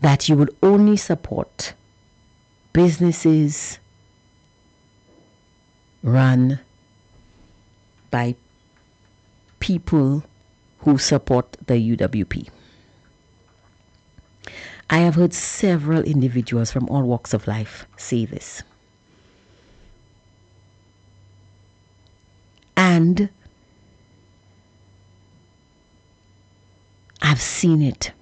that you would only support businesses run by people who support the UWP. I have heard several individuals from all walks of life say this. And I've seen it.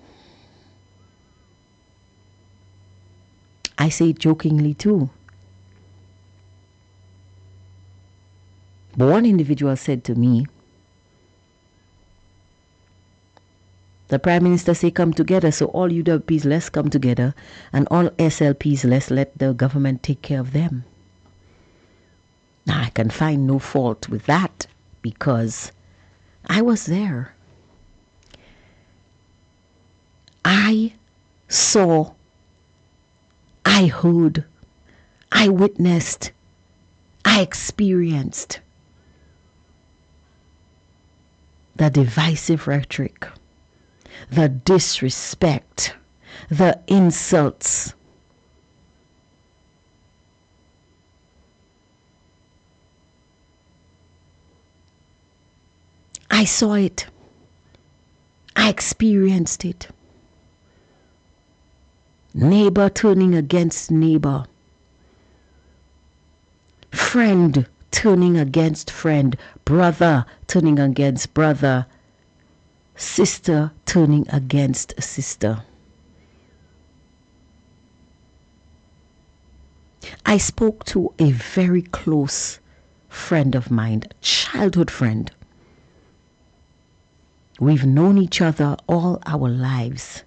I say it jokingly too. But one individual said to me, the Prime Minister say come together, so all UWPs let's come together, and all SLPs let's let the government take care of them. Now I can find no fault with that because I was there. I saw, I heard, I witnessed, I experienced the divisive rhetoric, the disrespect, the insults. I saw it. I experienced it. Neighbor turning against neighbor. Friend turning against friend. Brother turning against brother. Sister turning against sister. I spoke to a very close friend of mine, childhood friend. We've known each other all our lives.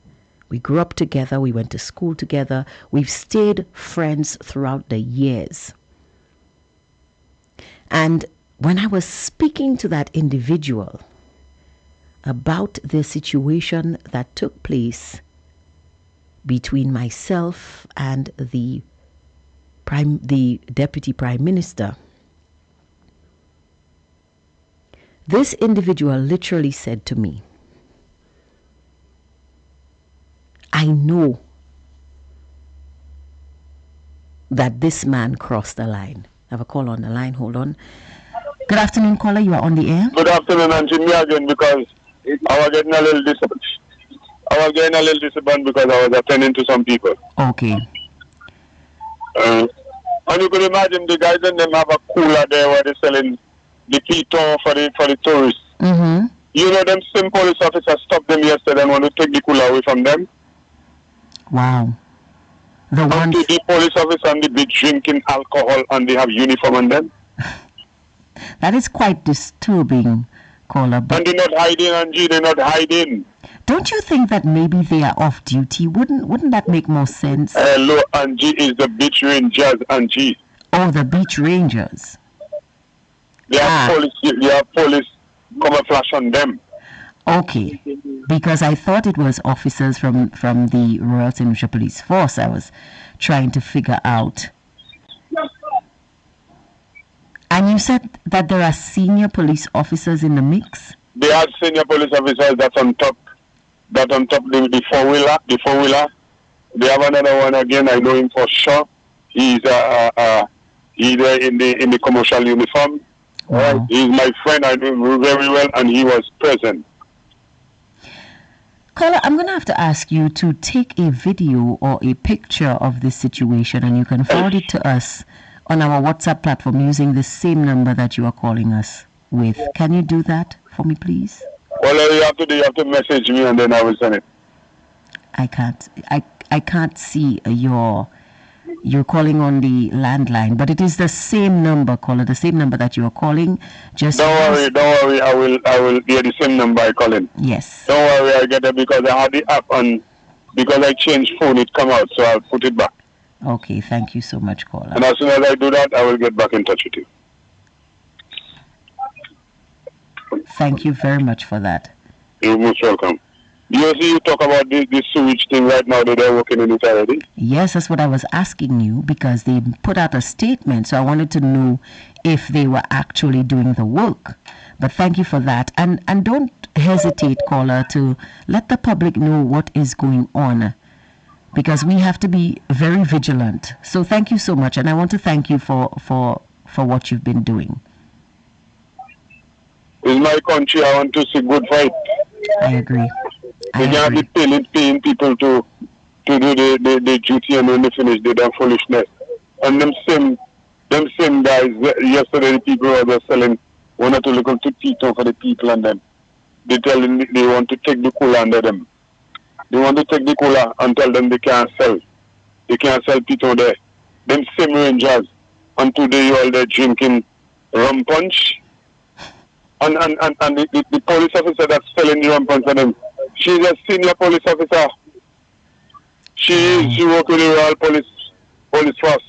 We grew up together, we went to school together, we've stayed friends throughout the years. And when I was speaking to that individual about the situation that took place between myself and the Deputy Prime Minister, this individual literally said to me, I know that this man crossed the line. I have a call on the line. Hold on. Good afternoon, caller. You are on the air. Good afternoon, and me again because I was getting a little disappointed. Because I was attending to some people. Okay. And you could imagine the guys and them have a cooler there where they're selling the piton for the tourists. Mm-hmm. You know, them same police officers stopped them yesterday and want to take the cooler away from them. Wow. The police officer and they be drinking alcohol and they have uniform on them. That is quite disturbing, caller. But and they're not hiding, Angie. They're not hiding. Don't you think that maybe they are off duty? Wouldn't that make more sense? Hello, Angie is the beach rangers, Angie. Oh, the beach rangers. They have police come and flash on them. Okay, because I thought it was officers from the Royal St. Lucia Police Force. I was trying to figure out. And you said that there are senior police officers in the mix? They are senior police officers that's on top the four-wheeler. They have another one again, I know him for sure. He's either in the commercial uniform. Wow. He's my friend, I know him very well, and he was present. Caller, I'm going to have to ask you to take a video or a picture of this situation, and you can forward it to us on our WhatsApp platform using the same number that you are calling us with. Can you do that for me, please? Well, all you have to message me and then I will send it. I can't see you're calling on the landline, but it is the same number, caller, the same number that you are calling. Just don't worry. I will hear the same number I call in. Yes. Don't worry, I get it because I had the app on. Because I changed phone, it come out, so I'll put it back. Okay, thank you so much, caller. And as soon as I do that, I will get back in touch with you. Thank you very much for that. You're most welcome. You talk about this sewage thing right now, they're working on it already? Yes, that's what I was asking you, because they put out a statement, so I wanted to know if they were actually doing the work. But thank you for that. And don't hesitate, caller, to let the public know what is going on, because we have to be very vigilant. So thank you so much, and I want to thank you for what you've been doing. It's my country, I want to see good fight. I agree. They can't be paying people to do the duty, and when they finish, they done foolishness. And them same guys, yesterday the people were selling one or two little potato for the people, and them they tell them they want to take the cooler under them. They want to take the cooler and tell them they can't sell. They can't sell potato there. Them same rangers, and today all they're drinking rum punch. And the police officer that's selling the rum punch for them, she's a senior police officer. She works with the Royal Police Force.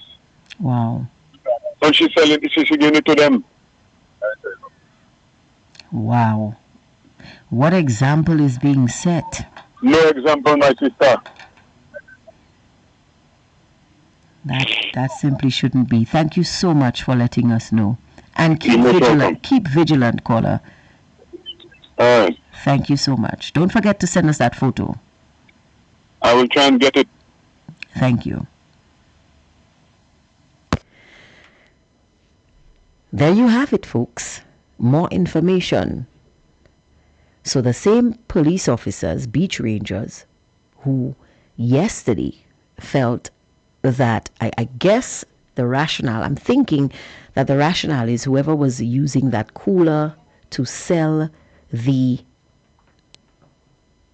Wow. And she's selling it, she's giving it to them. Wow. What example is being set? No example, my sister. That simply shouldn't be. Thank you so much for letting us know. And keep You're vigilant. welcome. Keep vigilant, caller. All right. Thank you so much. Don't forget to send us that photo. I will try and get it. Thank you. There you have it, folks. More information. So the same police officers, beach rangers, who yesterday felt that, I guess the rationale, I'm thinking that the rationale is whoever was using that cooler to sell the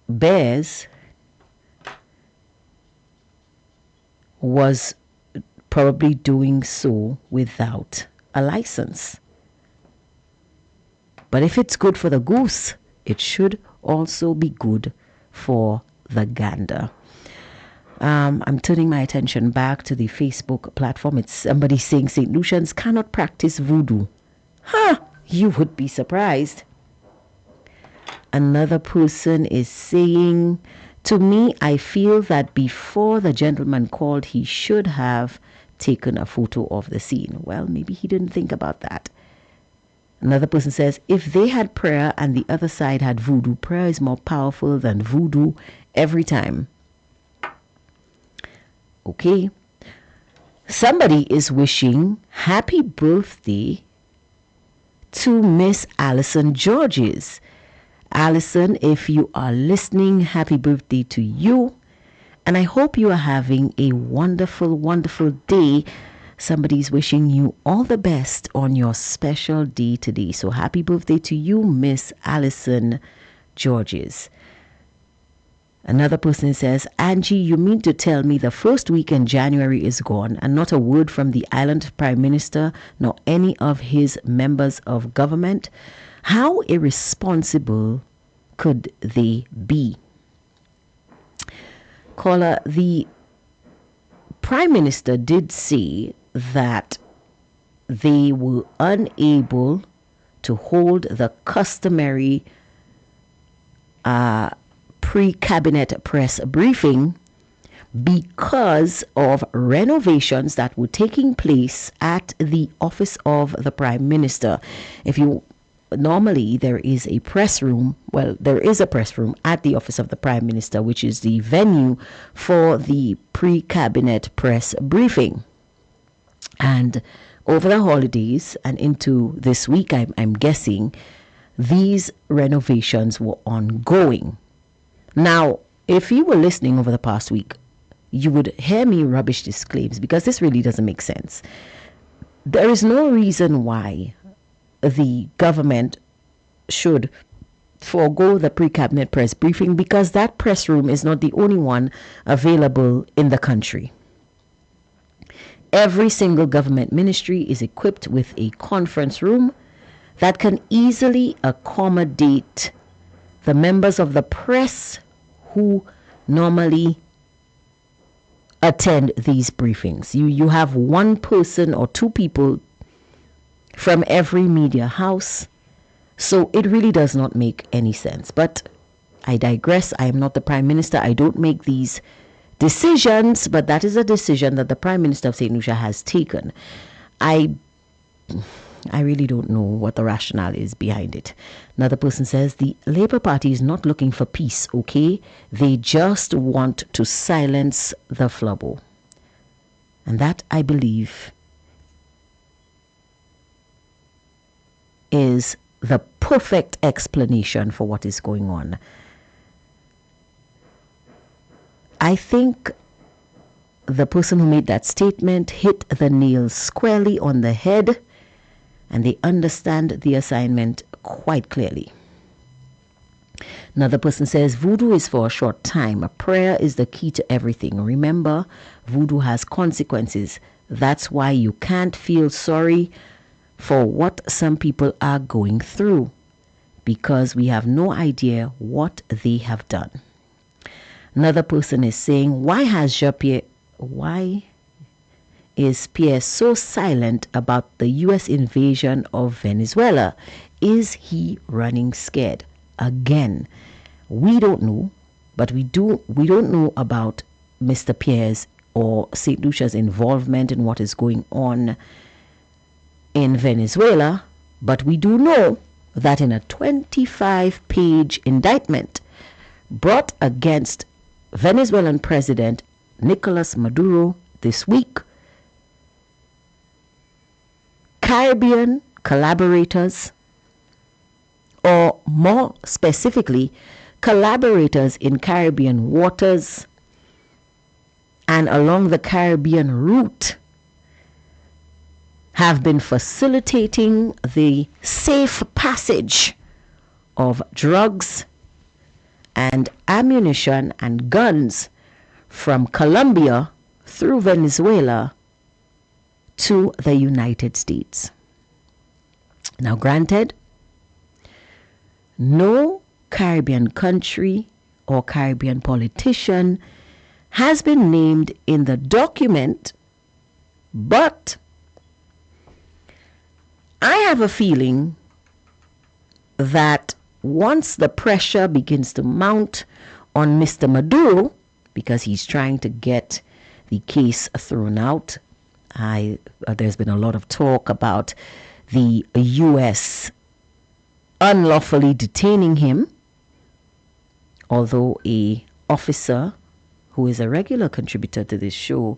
bears was probably doing so without a license. But if it's good for the goose, it should also be good for the gander. I'm turning my attention back to the Facebook platform. It's somebody saying St. Lucians cannot practice voodoo. You would be surprised. Another person is saying, to me, I feel that before the gentleman called, he should have taken a photo of the scene. Well, maybe he didn't think about that. Another person says, if they had prayer and the other side had voodoo, prayer is more powerful than voodoo every time. Okay. Somebody is wishing happy birthday to Miss Allison Georges. Allison, if you are listening, happy birthday to you. And I hope you are having a wonderful, wonderful day. Somebody's wishing you all the best on your special day today. So happy birthday to you, Miss Allison Georges. Another person says, Angie, you mean to tell me the first week in January is gone and not a word from the island prime minister nor any of his members of government? How irresponsible could they be? Caller, the prime minister did say that they were unable to hold the customary pre-cabinet press briefing because of renovations that were taking place at the office of the prime minister. Normally there is a press room, there is a press room at the office of the prime minister, which is the venue for the pre-cabinet press briefing. And over the holidays and into this week, I'm guessing, these renovations were ongoing. Now, if you were listening over the past week, you would hear me rubbish these claims because this really doesn't make sense. there is no reason why the government should forego the pre-cabinet press briefing, because that press room is not the only one available in the country. Every single government ministry is equipped with a conference room that can easily accommodate the members of the press who normally attend these briefings. You have one person or two people from every media house. So it really does not make any sense. But I digress. I am not the Prime Minister. I don't make these decisions, but that is a decision that the Prime Minister of St. Lucia has taken. I really don't know what the rationale is behind it. Another person says the Labour Party is not looking for peace, okay? They just want to silence the flubble. And that, I believe, is the perfect explanation for what is going on. I think the person who made that statement hit the nail squarely on the head, and they understand the assignment quite clearly. Another person says voodoo is for a short time. A prayer is the key to everything. Remember, voodoo has consequences. That's why you can't feel sorry for what some people are going through, because we have no idea what they have done. Another person is saying, why is Pierre so silent about the US invasion of Venezuela? Is he running scared? Again, we don't know, but we don't know about Mr. Pierre's or St. Lucia's involvement in what is going on in Venezuela, but we do know that in a 25-page indictment brought against Venezuelan President Nicolas Maduro this week, Caribbean collaborators, or more specifically, collaborators in Caribbean waters and along the Caribbean route, have been facilitating the safe passage of drugs and ammunition and guns from Colombia through Venezuela to the United States. Now, granted, no Caribbean country or Caribbean politician has been named in the document, but I have a feeling that once the pressure begins to mount on Mr. Maduro, because he's trying to get the case thrown out, there's been a lot of talk about the U.S. unlawfully detaining him, although a officer who is a regular contributor to this show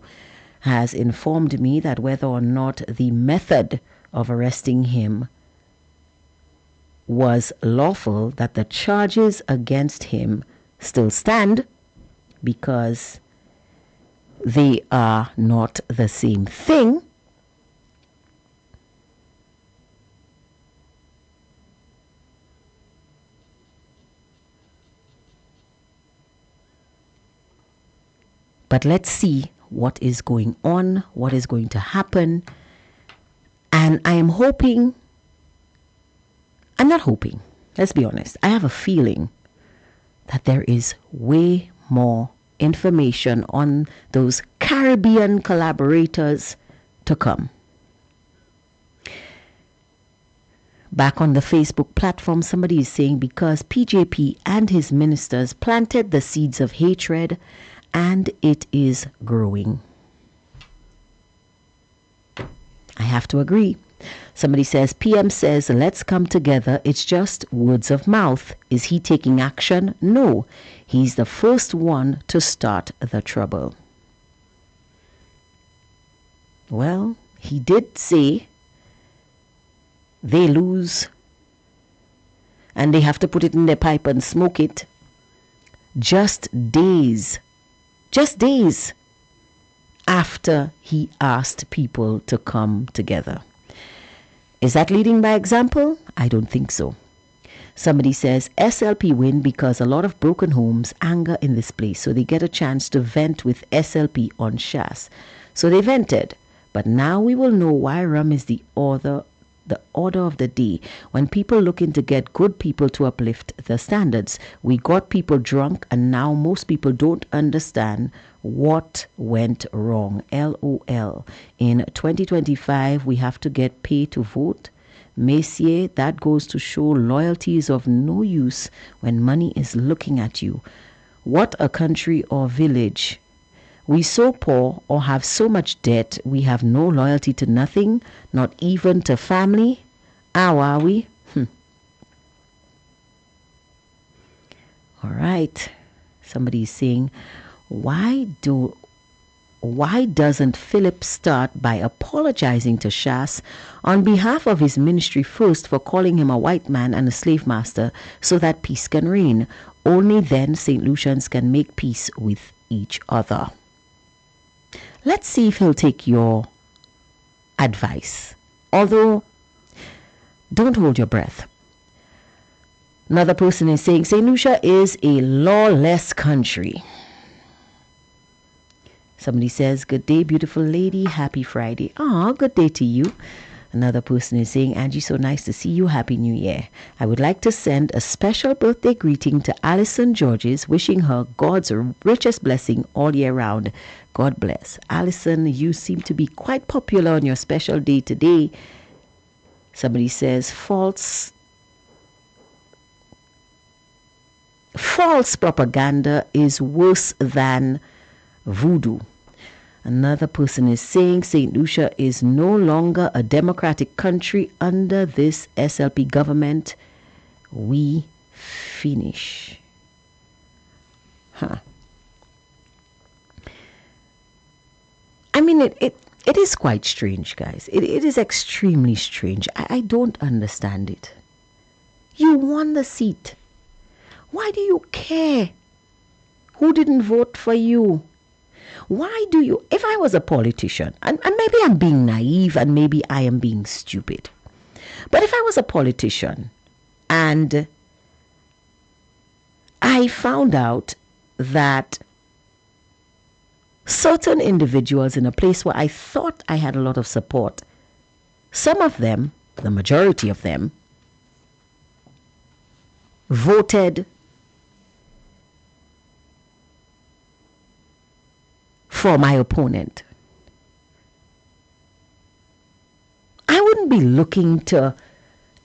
has informed me that whether or not the method of arresting him was lawful, that the charges against him still stand, because they are not the same thing. But let's see what is going on, what is going to happen. And I'm not hoping, let's be honest, I have a feeling that there is way more information on those Caribbean collaborators to come. Back on the Facebook platform, somebody is saying because PJP and his ministers planted the seeds of hatred and it is growing. I have to agree. Somebody says, PM says, let's come together. It's just words of mouth. Is he taking action? No. He's the first one to start the trouble. Well, he did say they lose and they have to put it in their pipe and smoke it. Just days after he asked people to come together. Is that leading by example? I don't think so. Somebody says SLP win because a lot of broken homes anger in this place, so they get a chance to vent with SLP on Shas. So they vented, but now we will know why rum is the order of the day. When people looking to get good people to uplift the standards, we got people drunk, and now most people don't understand what went wrong. LOL. In 2025, we have to get paid to vote. Messier, that goes to show loyalty is of no use when money is looking at you. What a country or village. We so poor or have so much debt, we have no loyalty to nothing, not even to family. How are we? All right. Somebody's saying, why doesn't Philip start by apologizing to Shas on behalf of his ministry first for calling him a white man and a slave master so that peace can reign? Only then St. Lucians can make peace with each other. Let's see if he'll take your advice. Although, don't hold your breath. Another person is saying St. Lucia is a lawless country. Somebody says, good day, beautiful lady. Happy Friday. Ah, good day to you. Another person is saying, Angie, so nice to see you. Happy New Year. I would like to send a special birthday greeting to Alison Georges, wishing her God's richest blessing all year round. God bless. Alison, you seem to be quite popular on your special day today. Somebody says, false propaganda is worse than voodoo. Another person is saying St. Lucia is no longer a democratic country under this SLP government. We finish. I mean, it is quite strange, guys. It is extremely strange. I don't understand it. You won the seat. Why do you care who didn't vote for you? Why do you, if I was a politician, and maybe I'm being naive and maybe I am being stupid, but if I was a politician and I found out that certain individuals in a place where I thought I had a lot of support, some of them, the majority of them, voted for my opponent, I wouldn't be looking to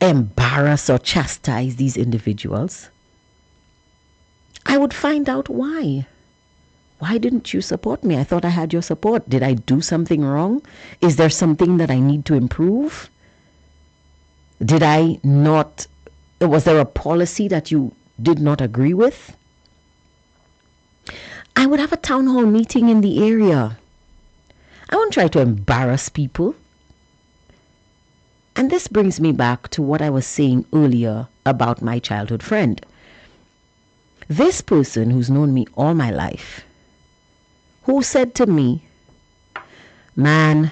embarrass or chastise these individuals. I would find out why. Why didn't you support me? I thought I had your support. Did I do something wrong? Is there something that I need to improve? Did I not, was there a policy that you did not agree with? I would have a town hall meeting in the area. I wouldn't try to embarrass people. And this brings me back to what I was saying earlier about my childhood friend. This person who's known me all my life, who said to me, man,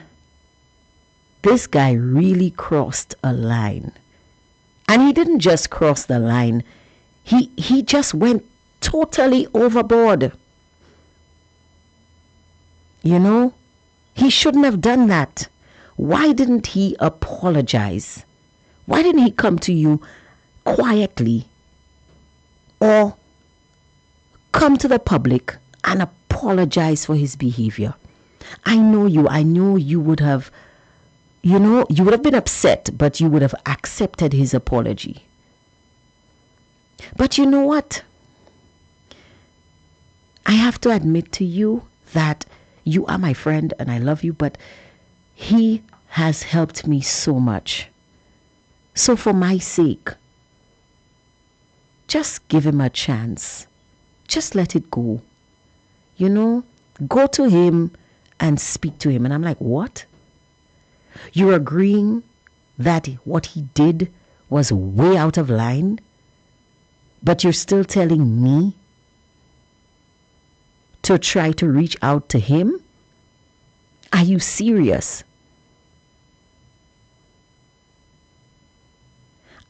this guy really crossed a line. And he didn't just cross the line, he just went totally overboard. You know, he shouldn't have done that. Why didn't he apologize? Why didn't he come to you quietly or come to the public and apologize for his behavior? I know you would have, you would have been upset, but you would have accepted his apology. But you know what? I have to admit to you that you are my friend and I love you, but he has helped me so much. So for my sake, just give him a chance. Just let it go. Go to him and speak to him. And I'm like, what? You're agreeing that what he did was way out of line, but you're still telling me to try to reach out to him? Are you serious?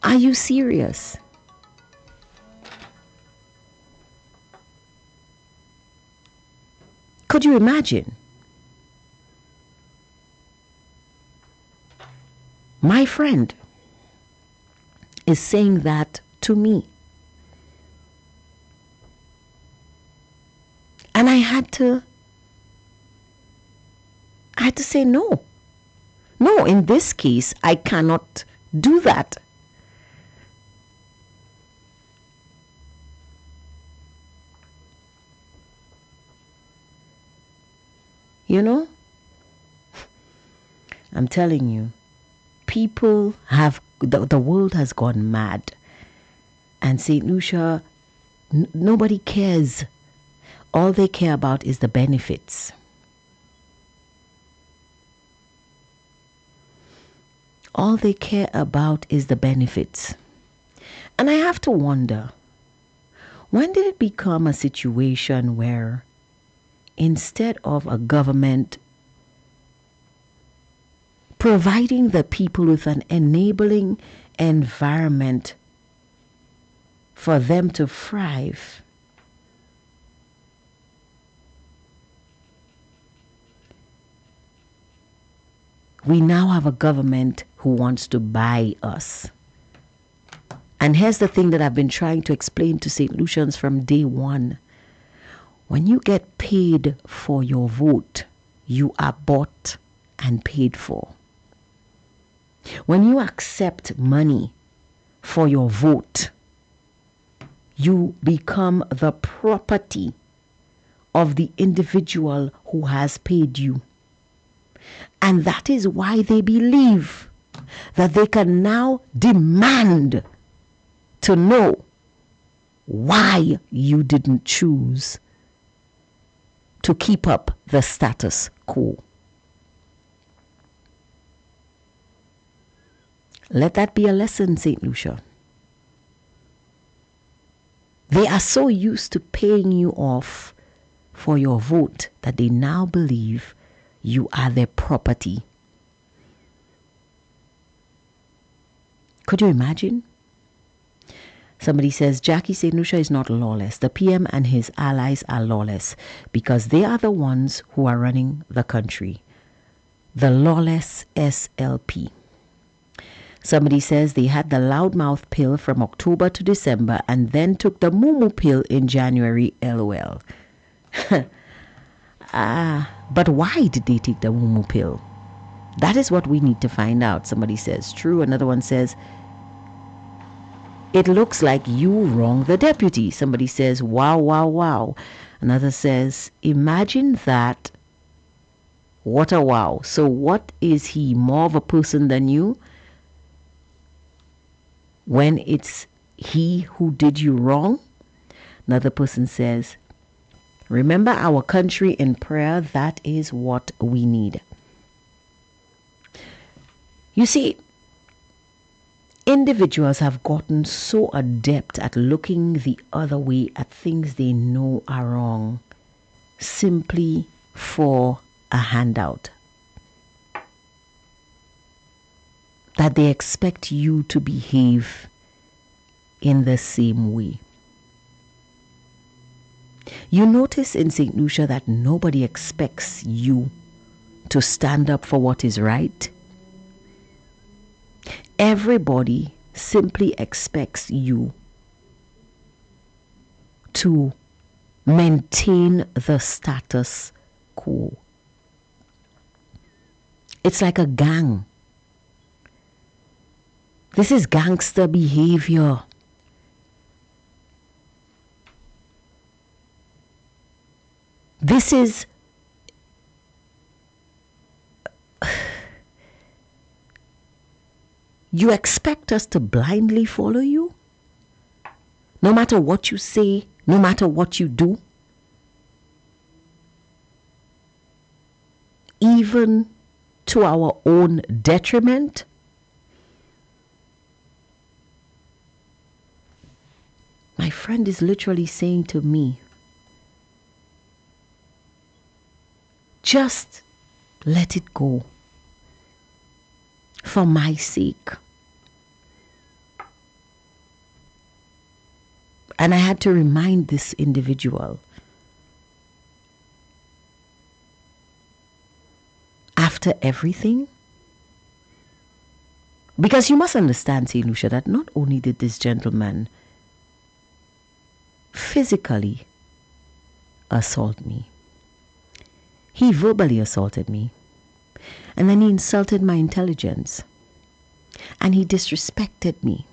Are you serious? Could you imagine? My friend is saying that to me. And I had to say no. No, in this case, I cannot do that. You know? I'm telling you, people have, the world has gone mad. And St. Lucia, nobody cares. All they care about is the benefits. All they care about is the benefits. And I have to wonder, when did it become a situation where instead of a government providing the people with an enabling environment for them to thrive, we now have a government who wants to buy us? And here's the thing that I've been trying to explain to St. Lucians from day one. When you get paid for your vote, you are bought and paid for. When you accept money for your vote, you become the property of the individual who has paid you. And that is why they believe that they can now demand to know why you didn't choose to keep up the status quo. Let that be a lesson, St. Lucia. They are so used to paying you off for your vote that they now believe you are their property. Could you imagine? Somebody says, Jackie, St. Lucia is not lawless. The PM and his allies are lawless because they are the ones who are running the country. The lawless SLP. Somebody says they had the loudmouth pill from October to December and then took the moo pill in January, LOL. But why did they take the moo pill? That is what we need to find out. Somebody says, true. Another one says, it looks like you wronged the deputy. Somebody says, wow, wow, wow. Another says, imagine that. What a wow. So what is he, more of a person than you? When it's he who did you wrong? Another person says, remember our country in prayer. That is what we need. You see, individuals have gotten so adept at looking the other way at things they know are wrong simply for a handout, that they expect you to behave in the same way. You notice in St. Lucia that nobody expects you to stand up for what is right. Everybody simply expects you to maintain the status quo. It's like a gang. This is gangster behavior. This is you expect us to blindly follow you? No matter what you say, no matter what you do? Even to our own detriment? My friend is literally saying to me, just Let it go. For my sake. And I had to remind this individual, after everything, because you must understand, St. Lucia, that not only did this gentleman physically assault me, he verbally assaulted me, and then he insulted my intelligence, and he disrespected me,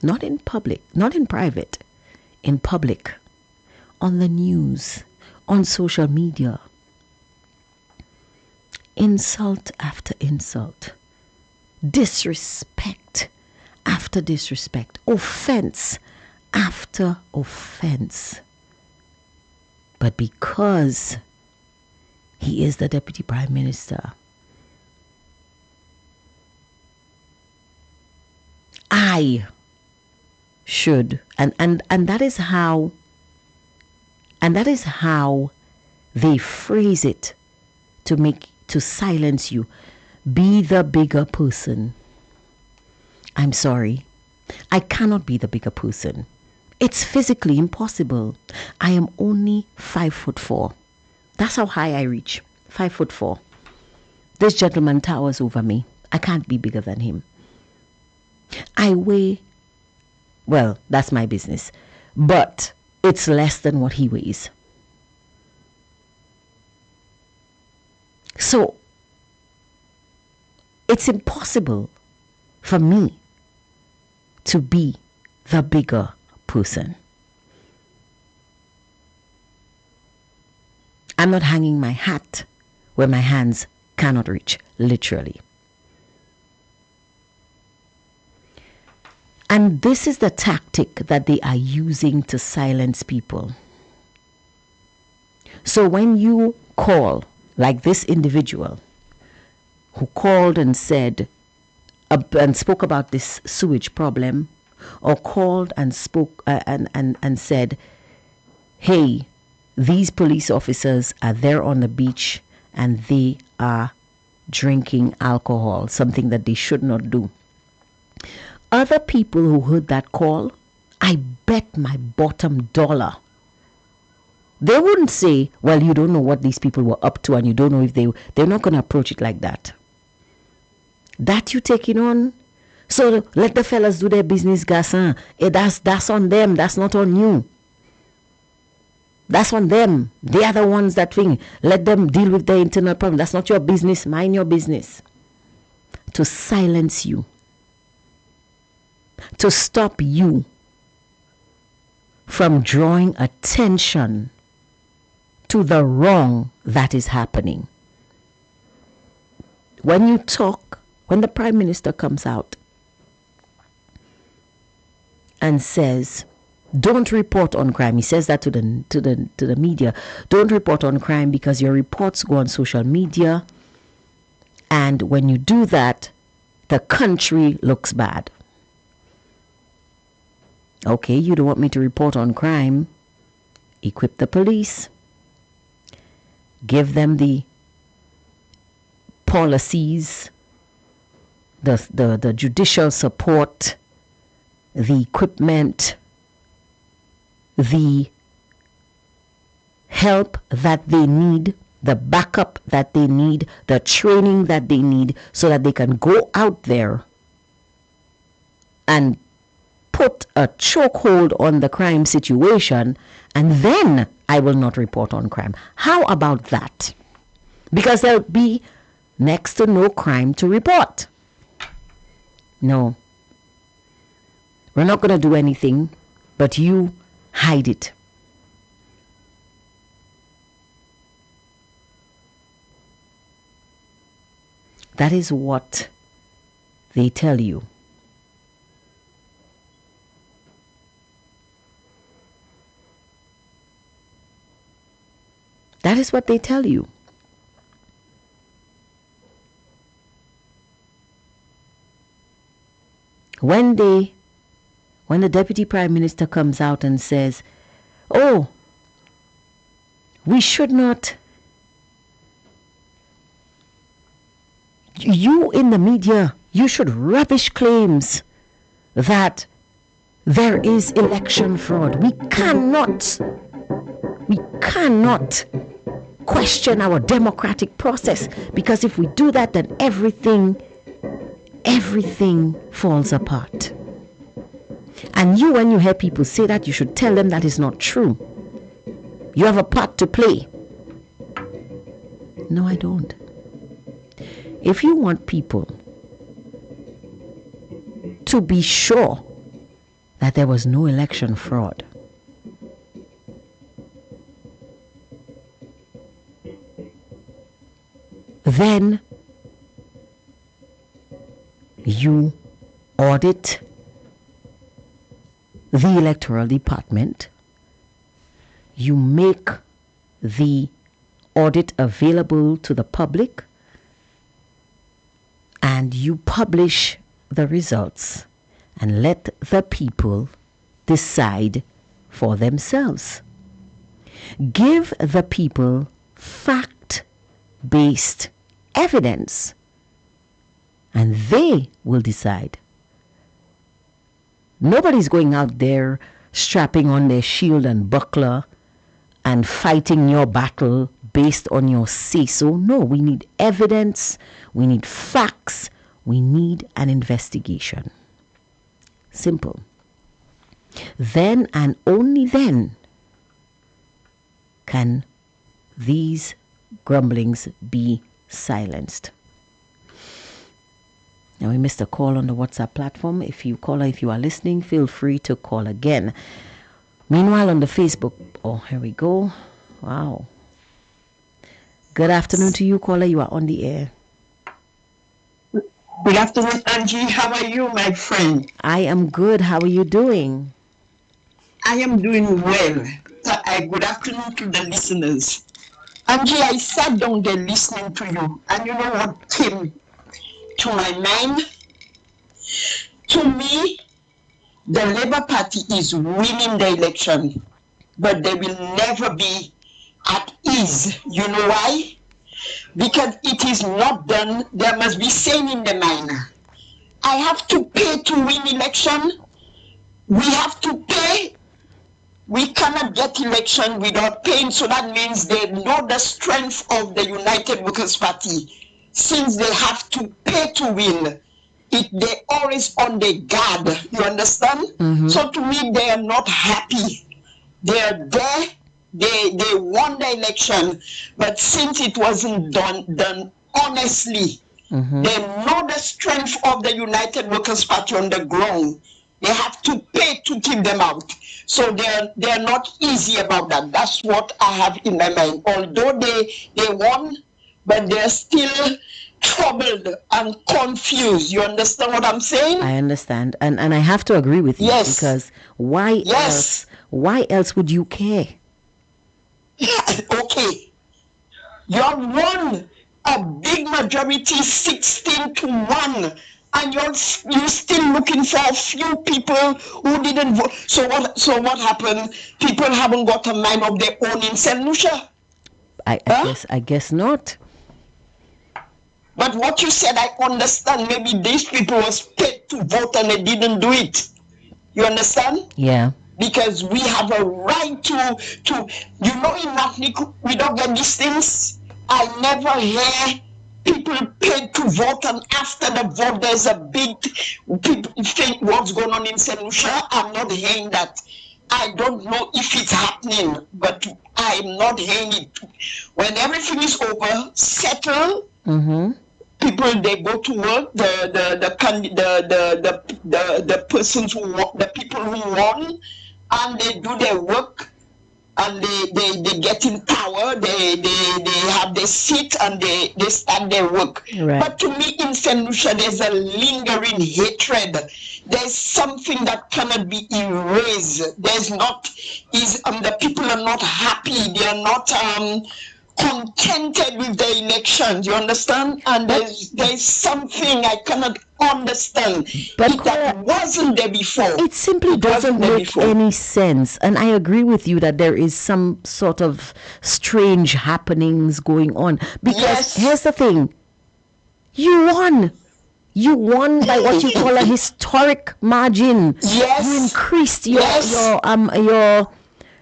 not in public, not in private, in public, on the news, on social media. Insult after insult, disrespect after disrespect, offense after offense. But because he is the Deputy Prime Minister, I should, and that is how they phrase it to silence you. Be the bigger person. I'm sorry. I cannot be the bigger person. It's physically impossible. I am only 5'4". That's how high I reach. 5'4". This gentleman towers over me. I can't be bigger than him. I weigh, well, that's my business, but it's less than what he weighs. So it's impossible for me to be the bigger person. I'm not hanging my hat where my hands cannot reach, literally. And this is the tactic that they are using to silence people. So when you call, like this individual who called and said and spoke about this sewage problem, or called and spoke and said, hey, these police officers are there on the beach and they are drinking alcohol, something that they should not do. Other people who heard that call, I bet my bottom dollar, they wouldn't say, well, you don't know what these people were up to and you don't know if they're not going to approach it like that. That you taking on? So let the fellas do their business, Gasson. That's on them. That's not on you. That's on them. They are the ones that thing. Let them deal with their internal problem. That's not your business. Mind your business. To silence you. To stop you from drawing attention to the wrong that is happening. When you talk, when the Prime Minister comes out and says, don't report on crime. He says that to the media. Don't report on crime because your reports go on social media, and when you do that, the country looks bad. Okay, you don't want me to report on crime. Equip the police. Give them the policies, the judicial support, the equipment, the help that they need, the backup that they need, the training that they need, so that they can go out there and put a chokehold on the crime situation, and then I will not report on crime. How about that? Because there'll be next to no crime to report. No. We're not going to do anything, but you hide it. That is what they tell you. That is what they tell you. When the Deputy Prime Minister comes out and says, oh, we should not You in the media, you should rubbish claims that there is election fraud. We cannot question our democratic process, because if we do that, then everything falls apart. And you, when you hear people say that, you should tell them that is not true. You have a part to play. No, I don't. If you want people to be sure that there was no election fraud, then you audit the electoral department, you make the audit available to the public, and you publish the results and let the people decide for themselves. Give the people fact-based evidence, and they will decide. Nobody's going out there strapping on their shield and buckler and fighting your battle based on your say-so. No, we need evidence, we need facts, we need an investigation. Simple. Then and only then can these grumblings be silenced. Now, we missed a call on the WhatsApp platform. If you are listening, feel free to call again. Meanwhile, on the Facebook, here we go. Wow. Good afternoon to you, caller. You are on the air. Good afternoon, Angie. How are you, my friend? I am good. How are you doing? I am doing well. Good afternoon to the listeners. Angie, I sat down there listening to you, and you know what came to my mind? To me, the Labour Party is winning the election, but they will never be at ease. You know why? Because it is not done. There must be saying in the mind, I have to pay to win election. We have to pay. We cannot get election without paying. So that means they know the strength of the United Workers' Party. Since they have to pay to win, they always on the guard. You understand? Mm-hmm. So to me, they are not happy. They are there. They won the election, but since it wasn't done honestly, mm-hmm. They know the strength of the United Workers' Party on the ground. They have to pay to keep them out. So they're not easy about that. That's what I have in my mind. Although they won, but they're still troubled and confused. You understand what I'm saying? I understand. And I have to agree with you. Yes. Because why else would you care? Okay. You won a big majority, 16-1. And you're still looking for a few people who didn't vote. So what happened? People haven't got a mind of their own in St. Lucia. I guess not. But what you said, I understand. Maybe these people was paid to vote and they didn't do it. You understand? Yeah. Because we have a right to in Matnik, we don't get these things. I never hear people paid to vote, and after the vote, there's a big people think what's going on in St. Lucia. I'm not hearing that. I don't know if it's happening, but I'm not hearing it. When everything is over, settled, mm-hmm. People they go to work. The persons who won, the people who won, and they do their work. And they get in power, they have their seat and they start their work. Right. But to me in St. Lucia, there's a lingering hatred. There's something that cannot be erased. The people are not happy. They are not contented with the elections. You understand? And there's something I cannot understand. But that wasn't there before. It simply doesn't make any sense. And I agree with you that there is some sort of strange happenings going on. Because here's the thing. You won. You won by what you call a historic margin. Yes. You increased Yes.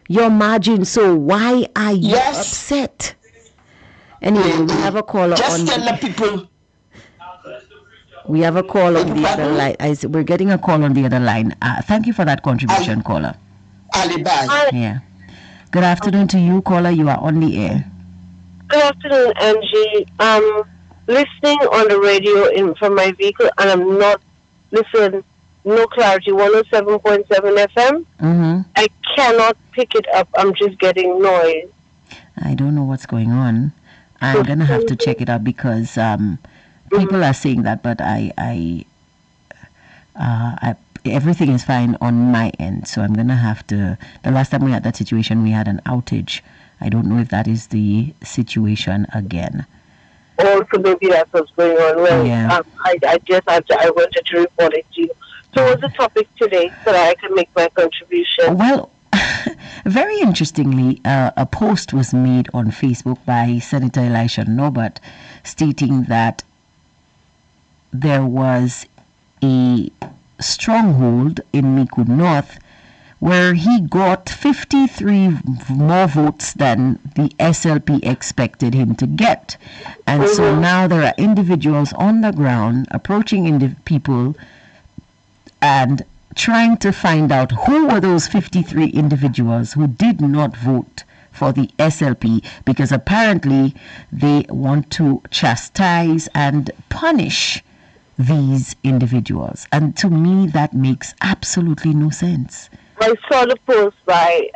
your margin. So why are you Yes. upset? Anyway, we have a caller Just on. tell the people. We have a call on the other Pardon? line. We're getting a call on the other line. Thank you for that contribution, caller. Alibi. Yeah. Good afternoon to you, caller. You are on the air. Good afternoon, Angie. Listening on the radio from my vehicle, and I'm not listening. No clarity. 107.7 FM. Mm-hmm. I cannot pick it up. I'm just getting noise. I don't know what's going on. I'm gonna have to check it out because people are saying that, but I everything is fine on my end. So I'm gonna have to. The last time we had that situation, we had an outage. I don't know if that is the situation again. Also, maybe that's what's going on. Well, Yeah. I wanted to report it to you. So, what's the topic today so that I can make my contribution? Well, very interestingly, a post was made on Facebook by Senator Elisha Norbert stating that there was a stronghold in Miku North where he got 53 more votes than the SLP expected him to get. And so now there are individuals on the ground approaching people and trying to find out who were those 53 individuals who did not vote for the SLP, because apparently they want to chastise and punish these individuals. And to me, that makes absolutely no sense. I saw the post by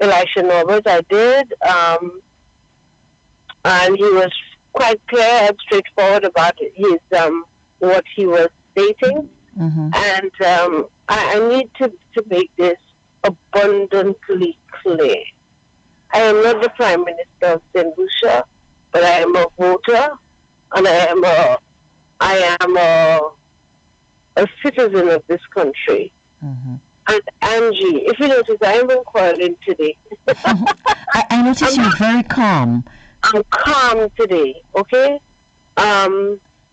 Elisha Norbert. I did. And he was quite clear and straightforward about his what he was stating. Mm-hmm. And I need to make this abundantly clear. I am not the Prime Minister of St. Lucia, but I am a voter, and I am a citizen of this country. Mm-hmm. And Angie, if you notice, I am quarreling today. I notice you're very calm. I'm calm today, okay?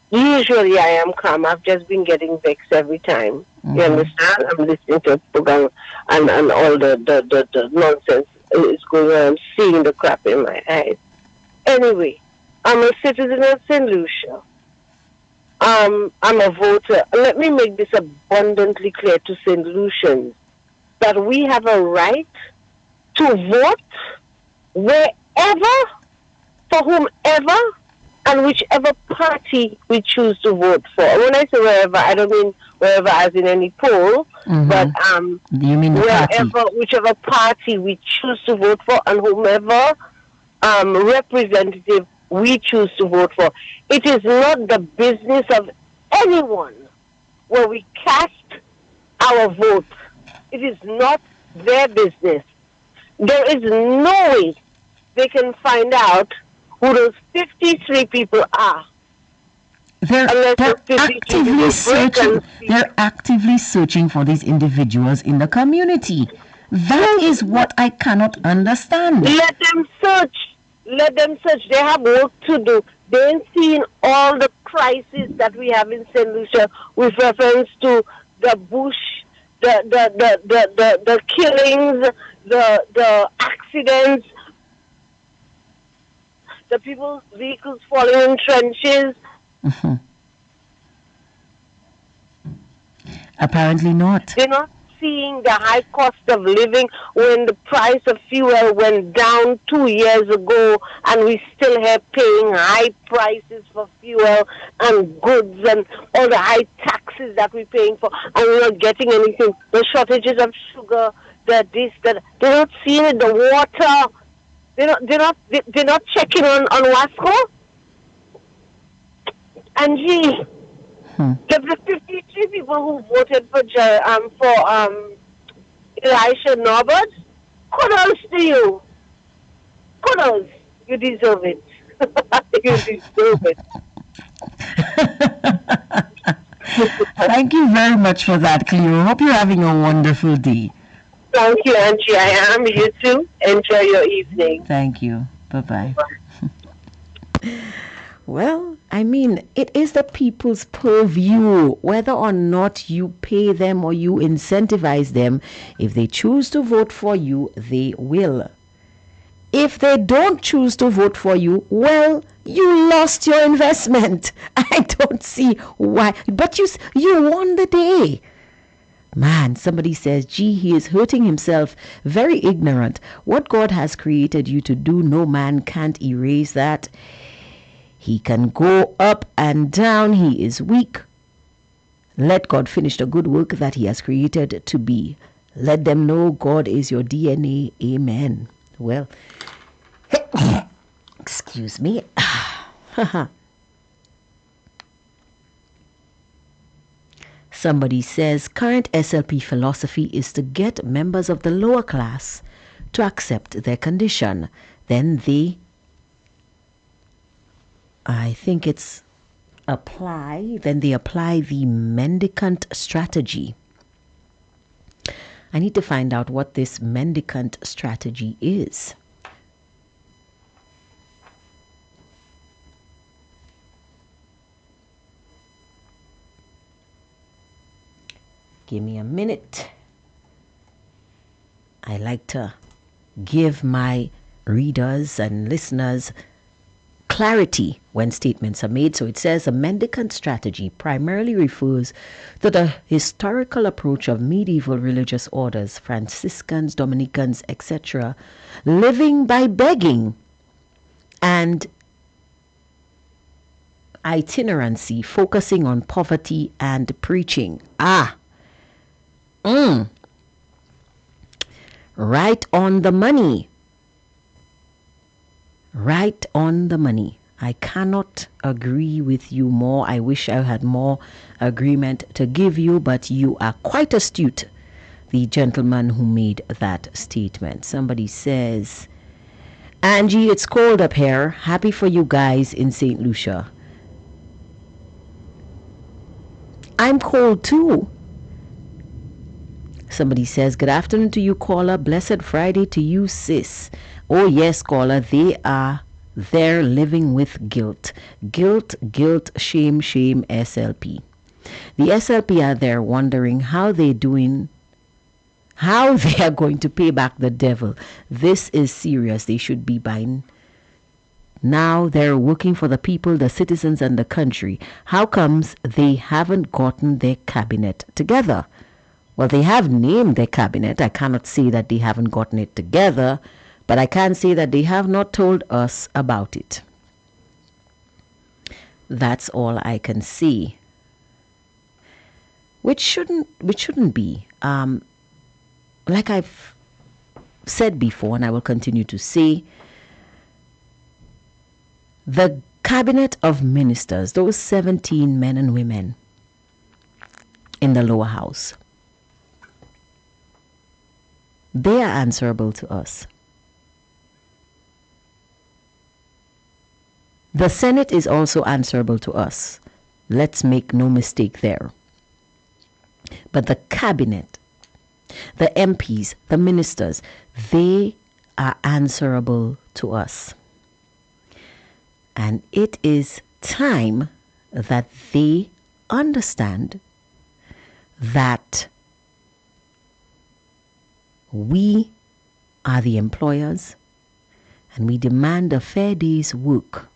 Usually I am calm. I've just been getting vexed every time. Mm-hmm. You understand? I'm listening to a program and all the nonsense is going on. I'm seeing the crap in my eyes. Anyway, I'm a citizen of St. Lucia. I'm a voter. Let me make this abundantly clear to St. Lucians that we have a right to vote wherever, for whomever, and whichever party we choose to vote for. When I say wherever, I don't mean wherever as in any poll, but you mean the wherever, party? whichever party we choose to vote for, and whomever representative we choose to vote for. It is not the business of anyone where we cast our vote. It is not their business. There is no way they can find out who those 53 people are. They're actively searching for these individuals in the community. That is what I cannot understand. Let them search. Let them search. They have work to do. They ain't seen all the crises that we have in St. Lucia with reference to the bush, the killings, the accidents, the people's vehicles falling in trenches. Mm-hmm. Apparently not. They're not seeing the high cost of living when the price of fuel went down 2 years ago and we still have paying high prices for fuel and goods and all the high taxes that we're paying for, and we're not getting anything. The shortages of sugar, they're not seeing it, the water. They're not checking on Wasco. Angie, the 53 people who voted for Elisha Norbert, kudos to you. Kudos. You deserve it. You deserve it. Thank you very much for that, Cleo. Hope you're having a wonderful day. Thank you, Angie. I am. You too. Enjoy your evening. Thank you. Bye-bye. Well, I mean, it is the people's purview whether or not you pay them or you incentivize them. If they choose to vote for you, they will. If they don't choose to vote for you, well, you lost your investment. I don't see why. But you won the day. Man, somebody says, gee, he is hurting himself. Very ignorant. What God has created you to do, no man can't erase that. He can go up and down. He is weak. Let God finish the good work that he has created to be. Let them know God is your DNA. Amen. Well, excuse me. Somebody says current SLP philosophy is to get members of the lower class to accept their condition. Then they, I think it's then they apply the mendicant strategy. I need to find out what this mendicant strategy is. Give me a minute. I like to give my readers and listeners clarity when statements are made. So it says a mendicant strategy primarily refers to the historical approach of medieval religious orders, Franciscans, Dominicans, etc., living by begging and itinerancy, focusing on poverty and preaching. Right on the money. Right on the money. I cannot agree with you more. I wish I had more agreement to give you, but you are quite astute, the gentleman who made that statement. Somebody says, Angie, it's cold up here. Happy for you guys in St. Lucia. I'm cold too. Somebody says, good afternoon to you, caller. Blessed Friday to you, sis. Oh, yes, caller. They are there living with guilt. Guilt, shame, SLP. The SLP are there wondering how they are going to pay back the devil. This is serious. They should be buying. Now they're working for the people, the citizens, and the country. How comes they haven't gotten their cabinet together? Well, they have named their cabinet. I cannot say that they haven't gotten it together, but I can say that they have not told us about it. That's all I can see. Which shouldn't be. Like I've said before, and I will continue to say, the cabinet of ministers, those 17 men and women in the lower house, they are answerable to us. The Senate is also answerable to us. Let's make no mistake there. But the cabinet, the MPs, the ministers, they are answerable to us. And it is time that they understand that we are the employers and we demand a fair day's work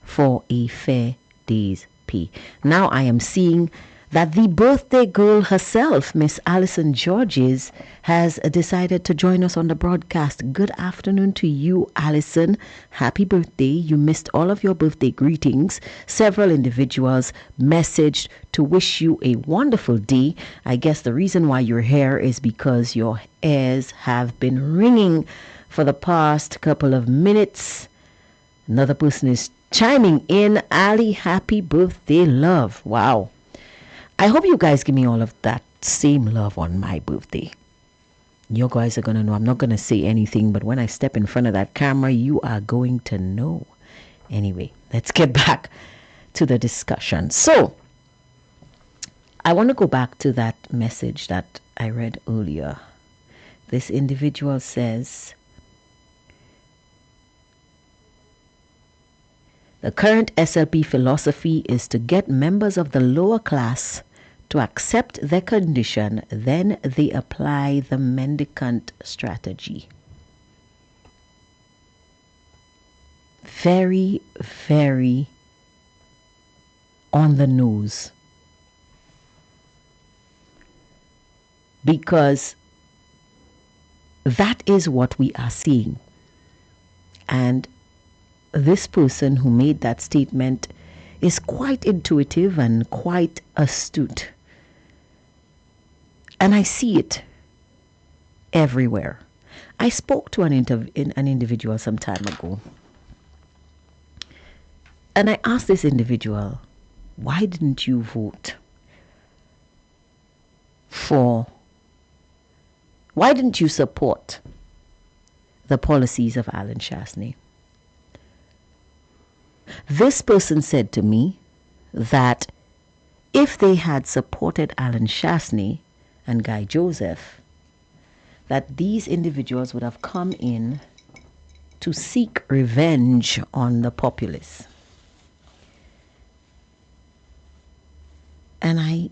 for a fair day's pay. Now I am seeing that the birthday girl herself, Miss Alison Georges, has decided to join us on the broadcast. Good afternoon to you, Alison. Happy birthday. You missed all of your birthday greetings. Several individuals messaged to wish you a wonderful day. I guess the reason why you're here is because your ears have been ringing for the past couple of minutes. Another person is chiming in. Ali, happy birthday, love. Wow. I hope you guys give me all of that same love on my birthday. You guys are going to know. I'm not going to say anything, but when I step in front of that camera, you are going to know. Anyway, let's get back to the discussion. So, I want to go back to that message that I read earlier. This individual says, The current SLP philosophy is to get members of the lower class to accept their condition, then they apply the mendicant strategy. Very, very on the nose. Because that is what we are seeing. And this person who made that statement is quite intuitive and quite astute. And I see it everywhere. I spoke to an individual some time ago. And I asked this individual, why didn't you vote why didn't you support the policies of Alan Chasney? This person said to me that if they had supported Alan Chasney and Guy Joseph, that these individuals would have come in to seek revenge on the populace. And I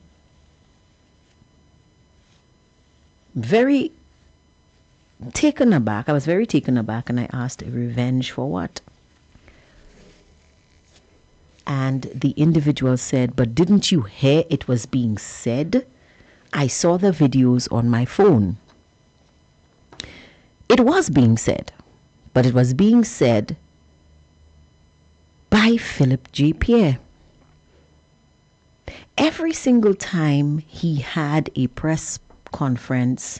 was very taken aback, and I asked, revenge for what? And the individual said, but didn't you hear it was being said? I saw the videos on my phone. It was being said, but it was being said by Philip J. Pierre. Every single time he had a press conference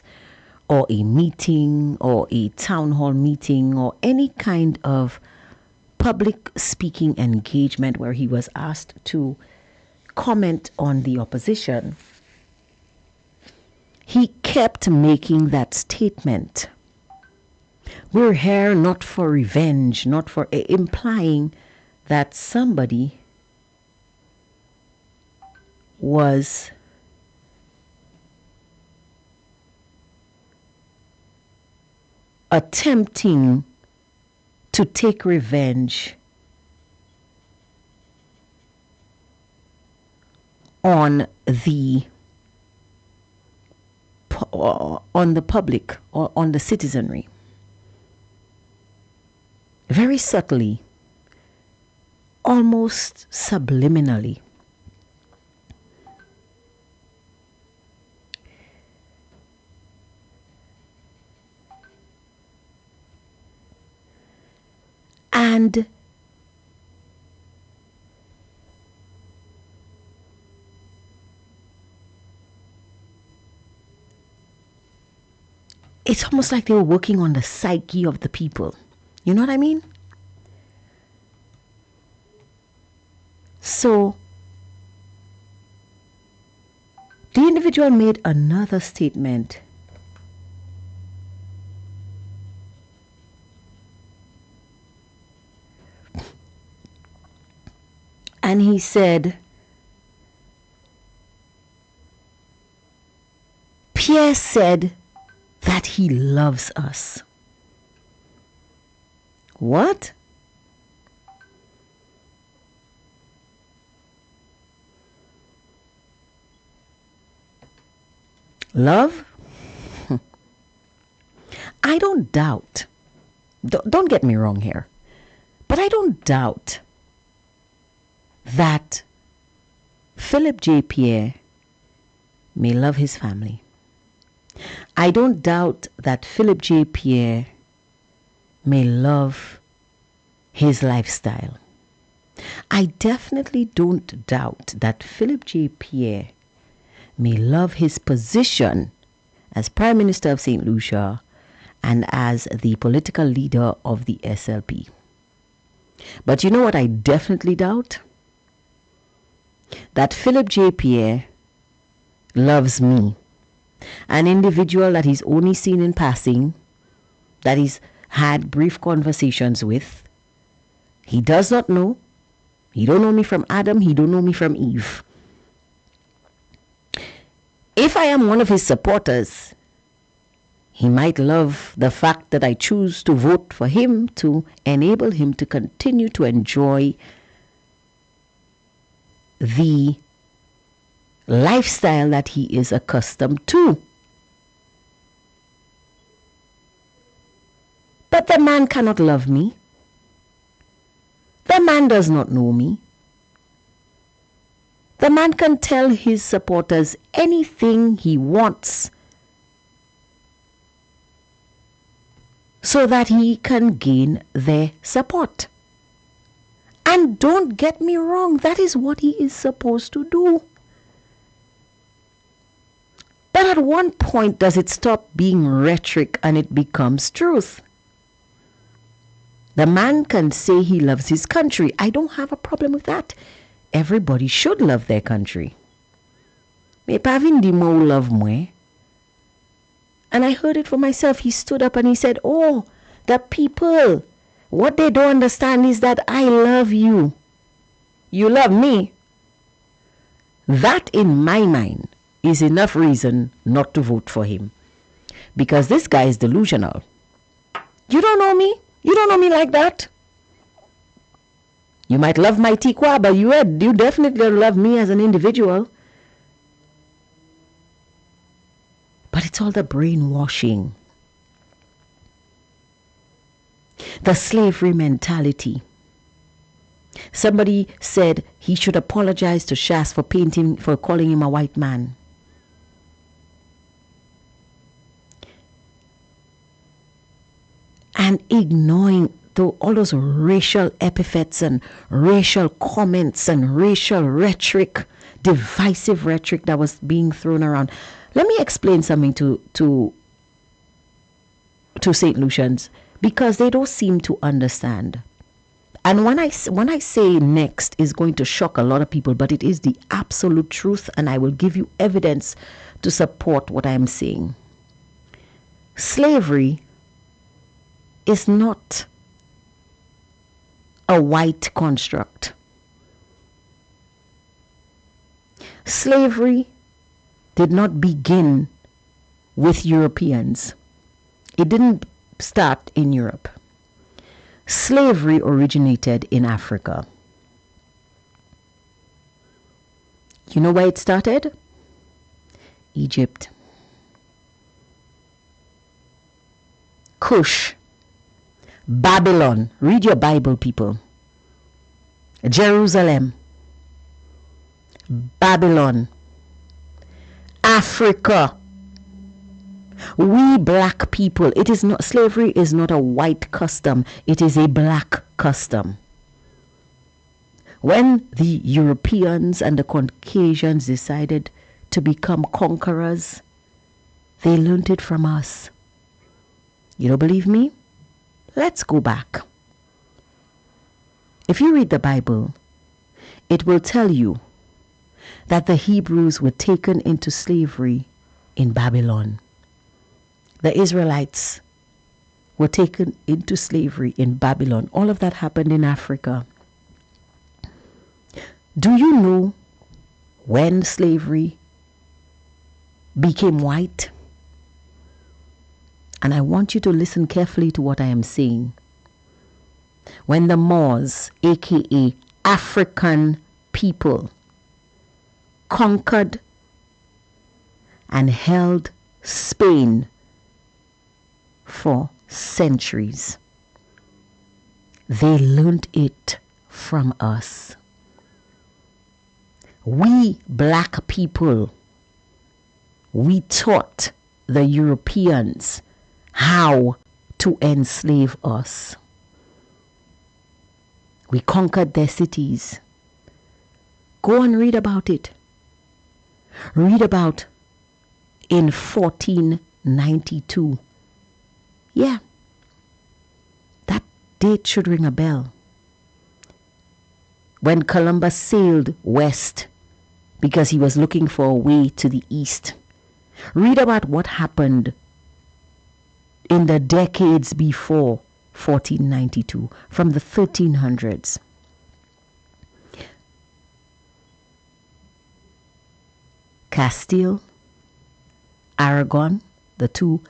or a meeting or a town hall meeting or any kind of public speaking engagement where he was asked to comment on the opposition, he kept making that statement. We're here not for revenge, not for implying that somebody was attempting to take revenge on the public or on the citizenry. Very subtly, almost subliminally. And it's almost like they were working on the psyche of the people. You know what I mean? So the individual made another statement. And he said, Pierre said that he loves us. What? Love? I don't doubt. Don't get me wrong here. But I don't doubt that Philip J. Pierre may love his family. I don't doubt that Philip J. Pierre may love his lifestyle. I definitely don't doubt that Philip J. Pierre may love his position as Prime Minister of St. Lucia and as the political leader of the SLP. But you know what I definitely doubt? That Philip J. Pierre loves me, an individual that he's only seen in passing, that he's had brief conversations with. He does not know. He don't know me from Adam. He don't know me from Eve. If I am one of his supporters, he might love the fact that I choose to vote for him to enable him to continue to enjoy the lifestyle that he is accustomed to. But the man cannot love me. The man does not know me. The man can tell his supporters anything he wants so that he can gain their support. And don't get me wrong, that is what he is supposed to do. But at one point, does it stop being rhetoric and it becomes truth? The man can say he loves his country. I don't have a problem with that. Everybody should love their country. Mais pas vin di mo love moi. And I heard it for myself. He stood up and he said, oh, the people, what they don't understand is that I love you. You love me. That, in my mind, is enough reason not to vote for him. Because this guy is delusional. You don't know me. You don't know me like that. You might love my tikwa, but you definitely love me as an individual. But it's all the brainwashing. The slavery mentality. Somebody said he should apologize to Shas for calling him a white man. And ignoring all those racial epithets and racial comments and racial rhetoric, divisive rhetoric that was being thrown around. Let me explain something to St. Lucians, because they don't seem to understand. And when I say next is going to shock a lot of people, but it is the absolute truth, and I will give you evidence to support what I am saying. Slavery is not a white construct. Slavery did not begin with Europeans. It didn't start in Europe. Slavery originated in Africa. You know where it started? Egypt. Cush. Babylon. Read your Bible, people. Jerusalem. Babylon. Africa. We black people, it is not, slavery is not a white custom, it is a black custom. When the Europeans and the Caucasians decided to become conquerors, they learned it from us. You don't believe me? Let's go back. If you read the Bible, it will tell you that the Hebrews were taken into slavery in Babylon. The Israelites were taken into slavery in Babylon. All of that happened in Africa. Do you know when slavery became white? And I want you to listen carefully to what I am saying. When the Moors, aka African people, conquered and held Spain for centuries, they learned it from us. We black people, we taught the Europeans how to enslave us. We conquered their cities. Go and read about it. Read about in 1492. Yeah, that date should ring a bell. When Columbus sailed west because he was looking for a way to the east. Read about what happened in the decades before 1492, from the 1300s. Castile, Aragon, the two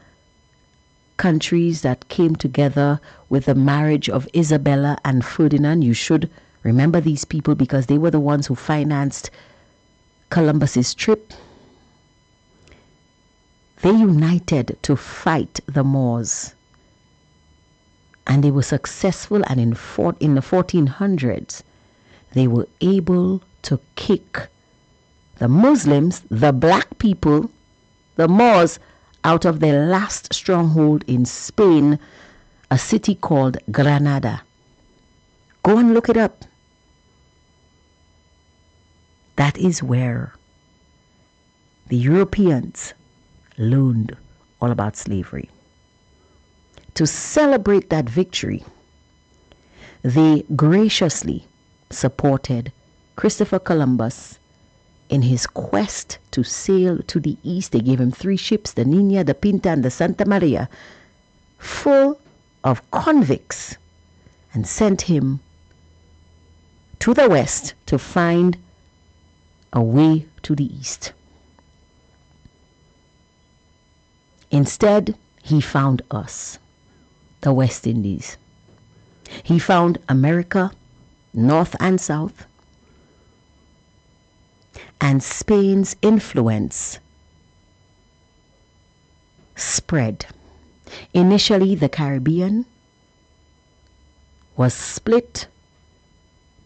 countries that came together with the marriage of Isabella and Ferdinand. You should Remember these people because they were the ones who financed Columbus's trip. They united to fight the Moors. And they were successful, and in the 1400s, they were able to kick the Muslims, the black people, the Moors, out of their last stronghold in Spain, a city called Granada. Go and look it up. That is where the Europeans learned all about slavery. To celebrate that victory, they graciously supported Christopher Columbus in his quest to sail to the east. They gave him 3 ships, the Nina, the Pinta, and the Santa Maria, full of convicts, and sent him to the west to find a way to the east. Instead, he found us, the West Indies. He found America, north and south, and Spain's influence spread. Initially, the Caribbean was split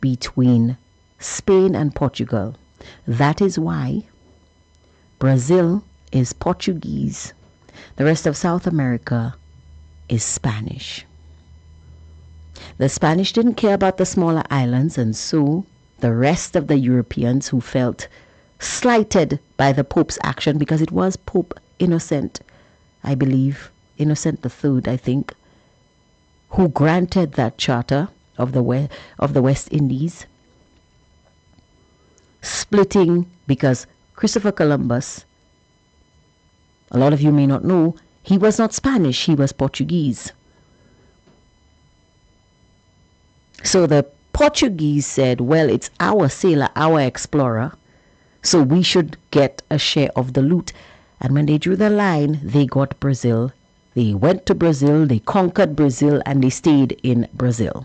between Spain and Portugal. That is why Brazil is Portuguese. The rest of South America is Spanish. The Spanish didn't care about the smaller islands, and so the rest of the Europeans who felt slighted by the Pope's action, because it was Pope Innocent, I believe, Innocent III, I think, who granted that charter of the West Indies, splitting because Christopher Columbus, a lot of you may not know, he was not Spanish, he was Portuguese. So the Portuguese said, well, it's our sailor, our explorer, so we should get a share of the loot. And when they drew the line, they got Brazil. They went to Brazil, they conquered Brazil, and they stayed in Brazil.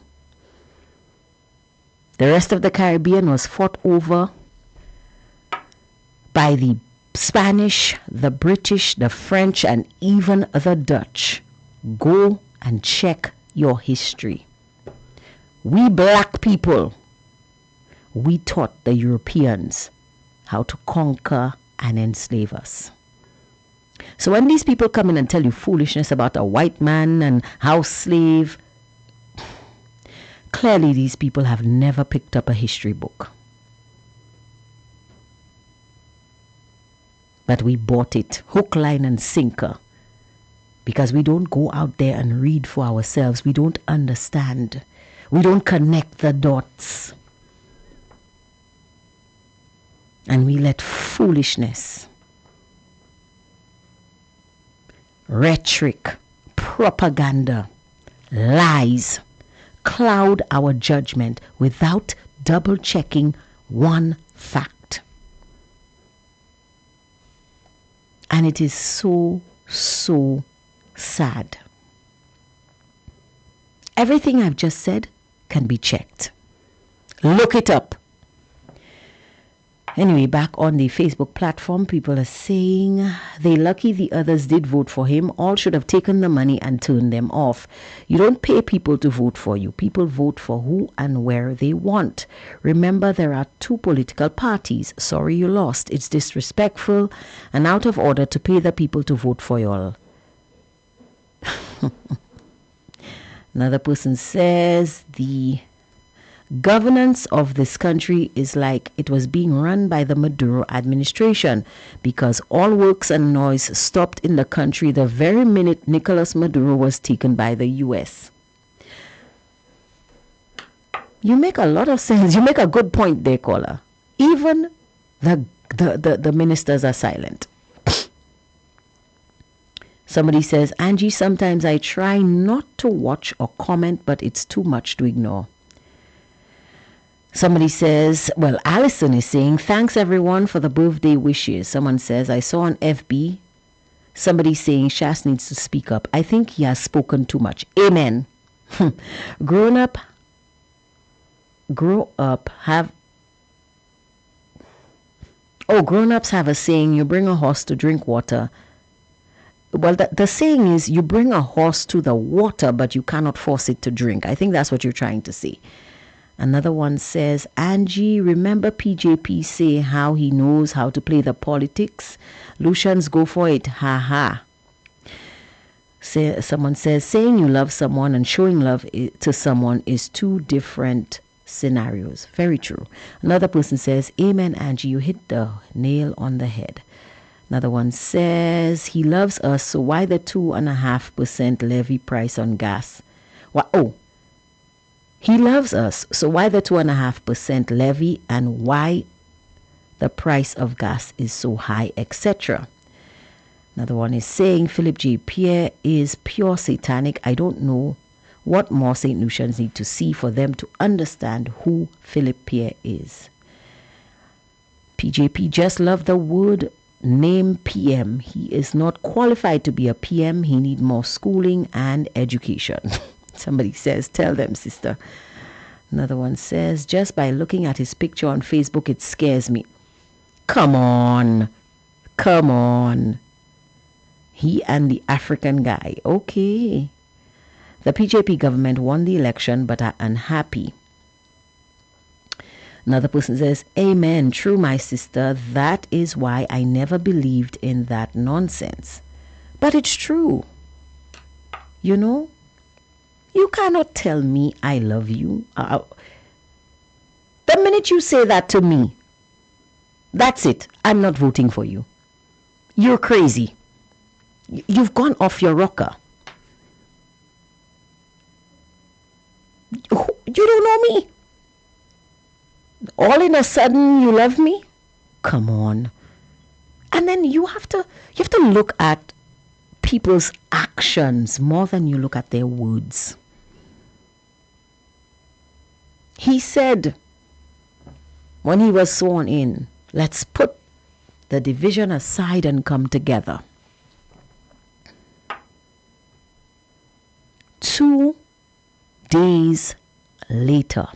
The rest of the Caribbean was fought over by the Spanish, the British, the French, and even the Dutch. Go and check your history. We black people, we taught the Europeans how to conquer and enslave us. So when these people come in and tell you foolishness about a white man and house slave, clearly these people have never picked up a history book. But we bought it hook, line, and sinker because we don't go out there and read for ourselves. We don't understand. We don't connect the dots. And we let foolishness, rhetoric, propaganda, lies cloud our judgment without double checking one fact. And it is so, so sad. Everything I've just said can be checked. Look it up. Anyway, back on the Facebook platform, people are saying they lucky the others did vote for him. All should have taken the money and turned them off. You don't pay people to vote for you. People vote for who and where they want. Remember, there are 2 political parties. Sorry you lost. It's disrespectful and out of order to pay the people to vote for you all. Another person says the governance of this country is like it was being run by the Maduro administration, because all works and noise stopped in the country the very minute Nicolas Maduro was taken by the US. You make a lot of sense. You make a good point there, caller. Even the ministers are silent. Somebody says, Angie, sometimes I try not to watch or comment, but it's too much to ignore. Somebody says, well, Allison is saying, thanks everyone for the birthday wishes. Someone says, I saw on FB somebody saying Shas needs to speak up. I think he has spoken too much. Amen. Growing up grown-ups have a saying, you bring a horse to drink water. Well, the saying is you bring a horse to the water, but you cannot force it to drink. I think that's what you're trying to say. Another one says, Angie, remember PJP say how he knows how to play the politics? Lucians go for it, ha ha. Someone says, saying you love someone and showing love to someone is two different scenarios. Very true. Another person says, amen, Angie, you hit the nail on the head. Another one says, he loves us, so why the 2.5% levy price on gas? He loves us, so why the 2.5% levy and why the price of gas is so high, etc. Another one is saying, Philip J. Pierre is pure satanic. I don't know what more St. Lucians need to see for them to understand who Philip Pierre is. PJP just love the word name PM. He is not qualified to be a PM. He need more schooling and education. Somebody says, tell them, sister. Another one says, just by looking at his picture on Facebook, it scares me. Come on. He and the African guy. Okay. The PJP government won the election but are unhappy. Another person says, amen, true, my sister. That is why I never believed in that nonsense. But it's true. You know, you cannot tell me I love you. The minute you say that to me, that's it. I'm not voting for you. You're crazy. You've gone off your rocker. You don't know me. All in a sudden you love me? Come on. And then you have to look at people's actions more than you look at their words. He said when he was sworn in, let's put the division aside and come together. 2 days later,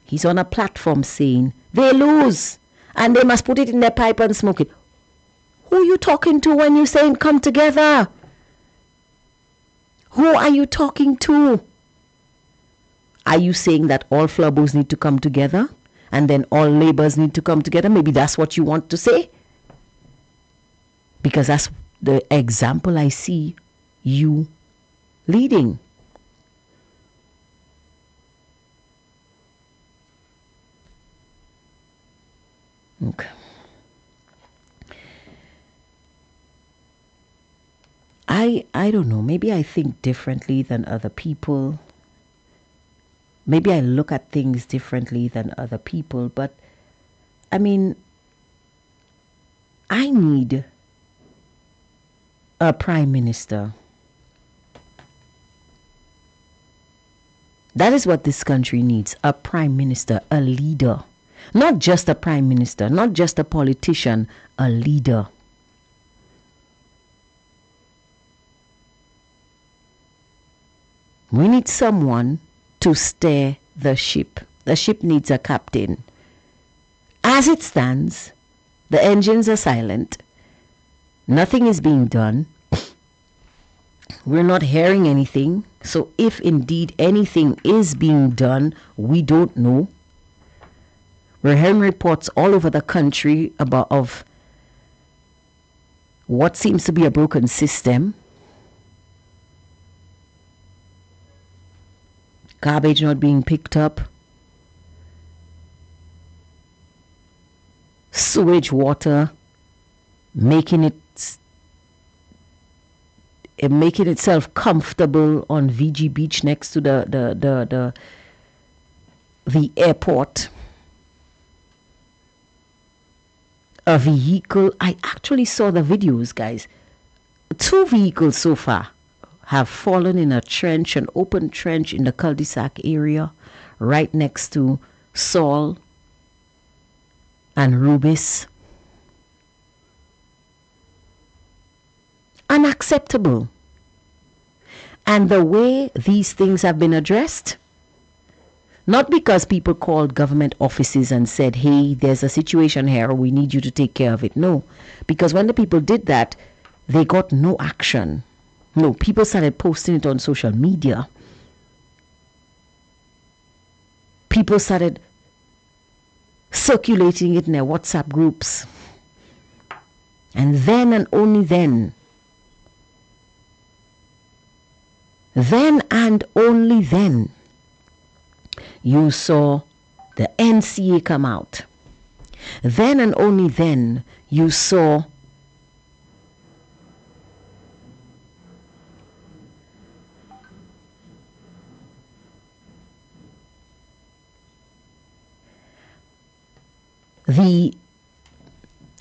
he's on a platform saying they lose and they must put it in their pipe and smoke it. Who are you talking to when you're saying come together? Who are you talking to? Are you saying that all flubbos need to come together and then all labours need to come together? Maybe that's what you want to say. Because that's the example I see you leading. Okay. I don't know. Maybe I think differently than other people. Maybe I look at things differently than other people. But, I mean, I need a prime minister. That is what this country needs. A prime minister, a leader. Not just a prime minister, not just a politician, a leader. We need someone to steer the ship. The ship needs a captain. As it stands, the engines are silent. Nothing is being done. We're not hearing anything. So if indeed anything is being done, we don't know. We're hearing reports all over the country of what seems to be a broken system. Garbage not being picked up. Sewage water making itself comfortable on VG Beach next to the airport. A vehicle, I actually saw the videos, guys. 2 vehicles so far have fallen in a trench, an open trench in the cul-de-sac area right next to Saul and Rubis. Unacceptable. And the way these things have been addressed, Not because people called government offices and said, hey, there's a situation here, we need you to take care of it. No, because when the people did that, they got no action. No, people started posting it on social media. People started circulating it in their WhatsApp groups. And then and only then and only then, you saw the NCA come out. Then and only then, you saw the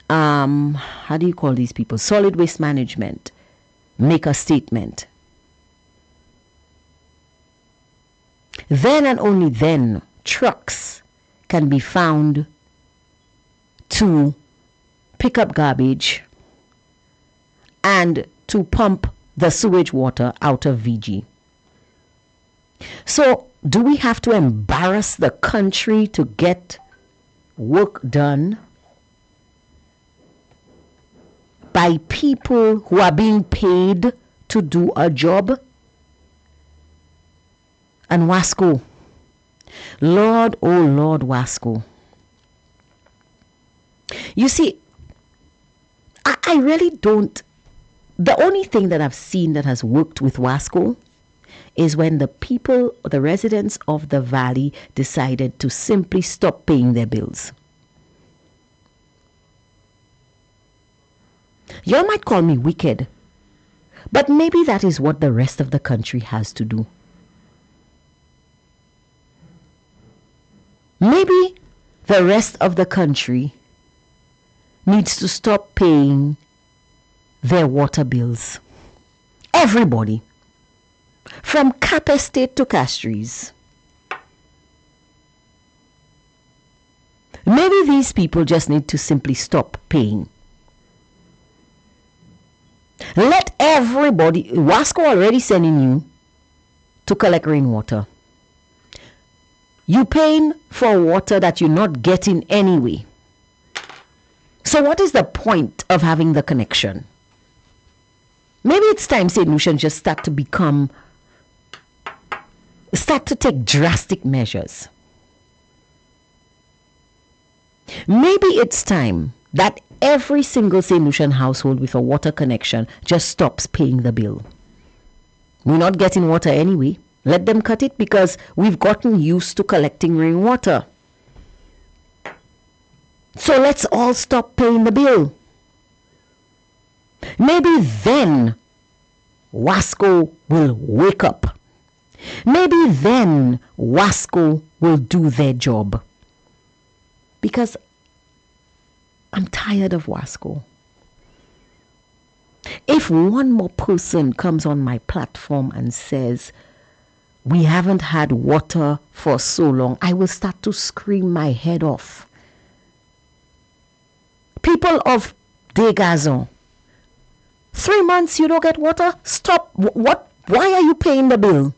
how do you call these people? Solid Waste Management make a statement. Then and only then, trucks can be found to pick up garbage and to pump the sewage water out of VG. So, do we have to embarrass the country to get work done by people who are being paid to do a job? And Wasco, Lord, oh Lord, Wasco. You see, I really don't. The only thing that I've seen that has worked with Wasco is when the people, the residents of the valley, decided to simply stop paying their bills. You might call me wicked, but maybe that is what the rest of the country has to do. Maybe the rest of the country needs to stop paying their water bills. Everybody. From Cap Estate to Castries. Maybe these people just need to simply stop paying. Let everybody, Wasco already sending you to collect rainwater. You paying for water that you're not getting anyway. So what is the point of having the connection? Maybe it's time St. Lucian just start to take drastic measures. Maybe it's time that every single St. Lucian household with a water connection just stops paying the bill. We're not getting water anyway. Let them cut it because we've gotten used to collecting rainwater. So let's all stop paying the bill. Maybe then Wasco will wake up. Maybe then Wasco will do their job. Because I'm tired of Wasco. If one more person comes on my platform and says, we haven't had water for so long, I will start to scream my head off. People of Degazon, 3 months you don't get water? Stop. What? Why are you paying the bill?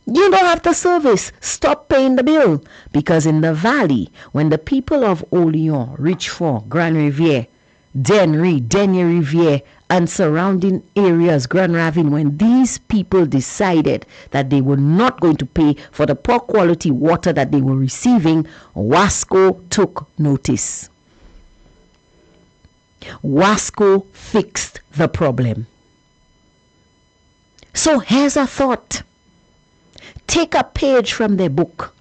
You don't have the service. Stop paying the bill. Because in the valley, when the people of Oleon, Richfort, Grand Riviere, Dennery, Denier Riviere, and surrounding areas, Grand Ravine, when these people decided that they were not going to pay for the poor quality water that they were receiving, Wasco took notice. Wasco fixed the problem. So here's a thought. Take a page from their book.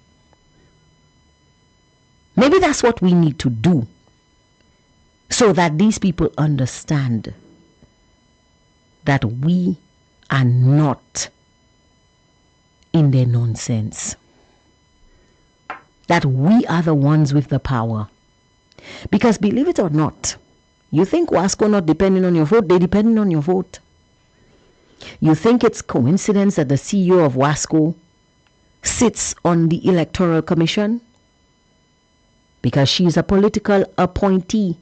Maybe that's what we need to do so that these people understand that we are not in their nonsense. That we are the ones with the power. Because believe it or not, you think Wasco not depending on your vote, they depending on your vote. You think it's coincidence that the CEO of Wasco sits on the Electoral Commission? Because she's a political appointee.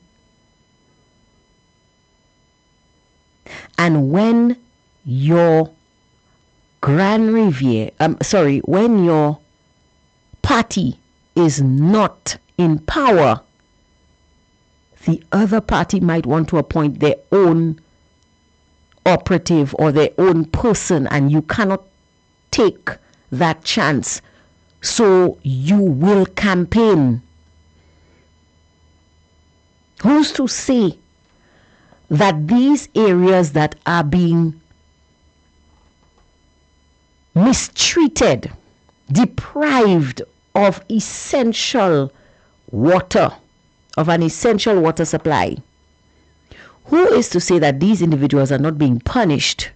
And when your when your party is not in power, the other party might want to appoint their own operative or their own person, and you cannot take that chance. So you will campaign. Who's to say that these areas that are being mistreated, deprived of essential water, of an essential water supply, who is to say that these individuals are not being punished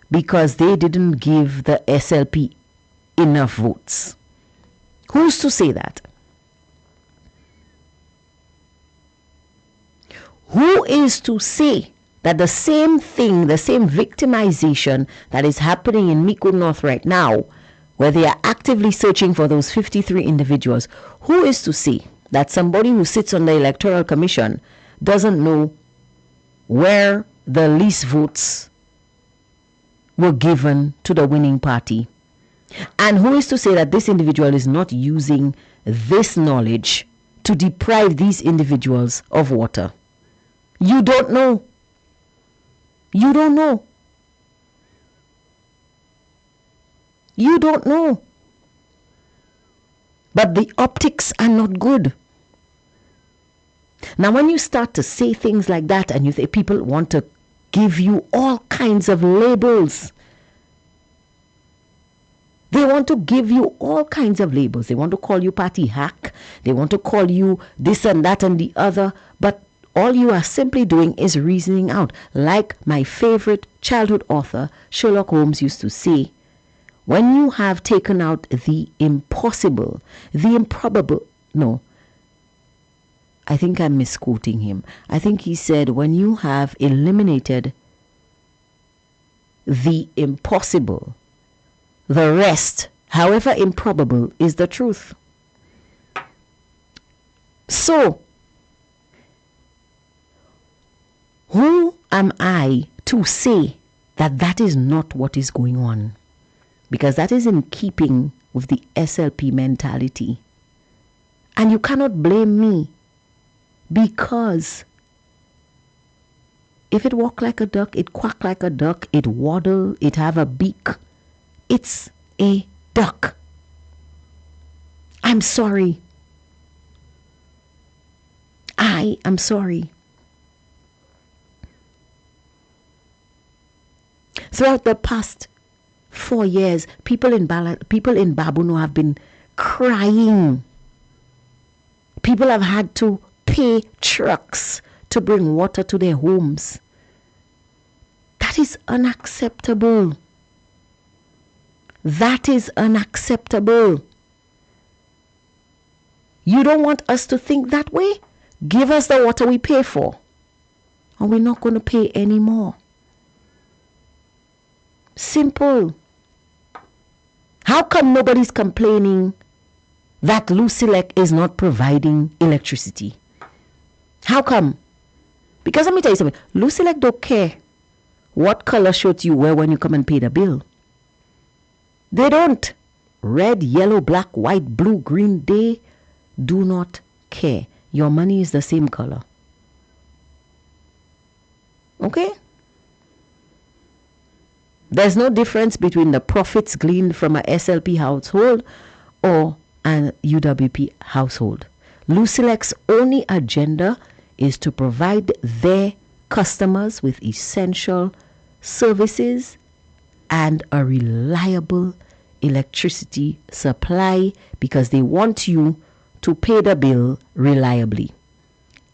because they didn't give the SLP enough votes? Who's to say that? Who is to say that the same thing, the same victimization that is happening in Mico North right now, where they are actively searching for those 53 individuals, who is to say that somebody who sits on the Electoral Commission doesn't know where the least votes were given to the winning party? And who is to say that this individual is not using this knowledge to deprive these individuals of water? You don't know. You don't know. You don't know. But the optics are not good. Now, when you start to say things like that, and you think people want to give you all kinds of labels, they want to give you all kinds of labels. They want to call you party hack. They want to call you this and that and the other. But all you are simply doing is reasoning out. Like my favorite childhood author, Sherlock Holmes, used to say, when you have taken out the impossible, the improbable, no, I think I'm misquoting him. I think he said, when you have eliminated the impossible, the rest, however improbable, is the truth. So, who am I to say that that is not what is going on? Because that is in keeping with the SLP mentality. And you cannot blame me, because if it walk like a duck, it quack like a duck, it waddle, it have a beak, it's a duck. I'm sorry. I am sorry. Throughout the past 4 years, people in Babuno have been crying. People have had to pay trucks to bring water to their homes. That is unacceptable. That is unacceptable. You don't want us to think that way? Give us the water we pay for, and we're not going to pay any more. Simple. How come nobody's complaining that Lucilec is not providing electricity? How come? Because let me tell you something. Lucilec don't care what color shirt you wear when you come and pay the bill. They don't. Red, yellow, black, white, blue, green, they do not care. Your money is the same color. Okay? There's no difference between the profits gleaned from a SLP household or an UWP household. Lucilec's only agenda is to provide their customers with essential services and a reliable electricity supply, because they want you to pay the bill reliably.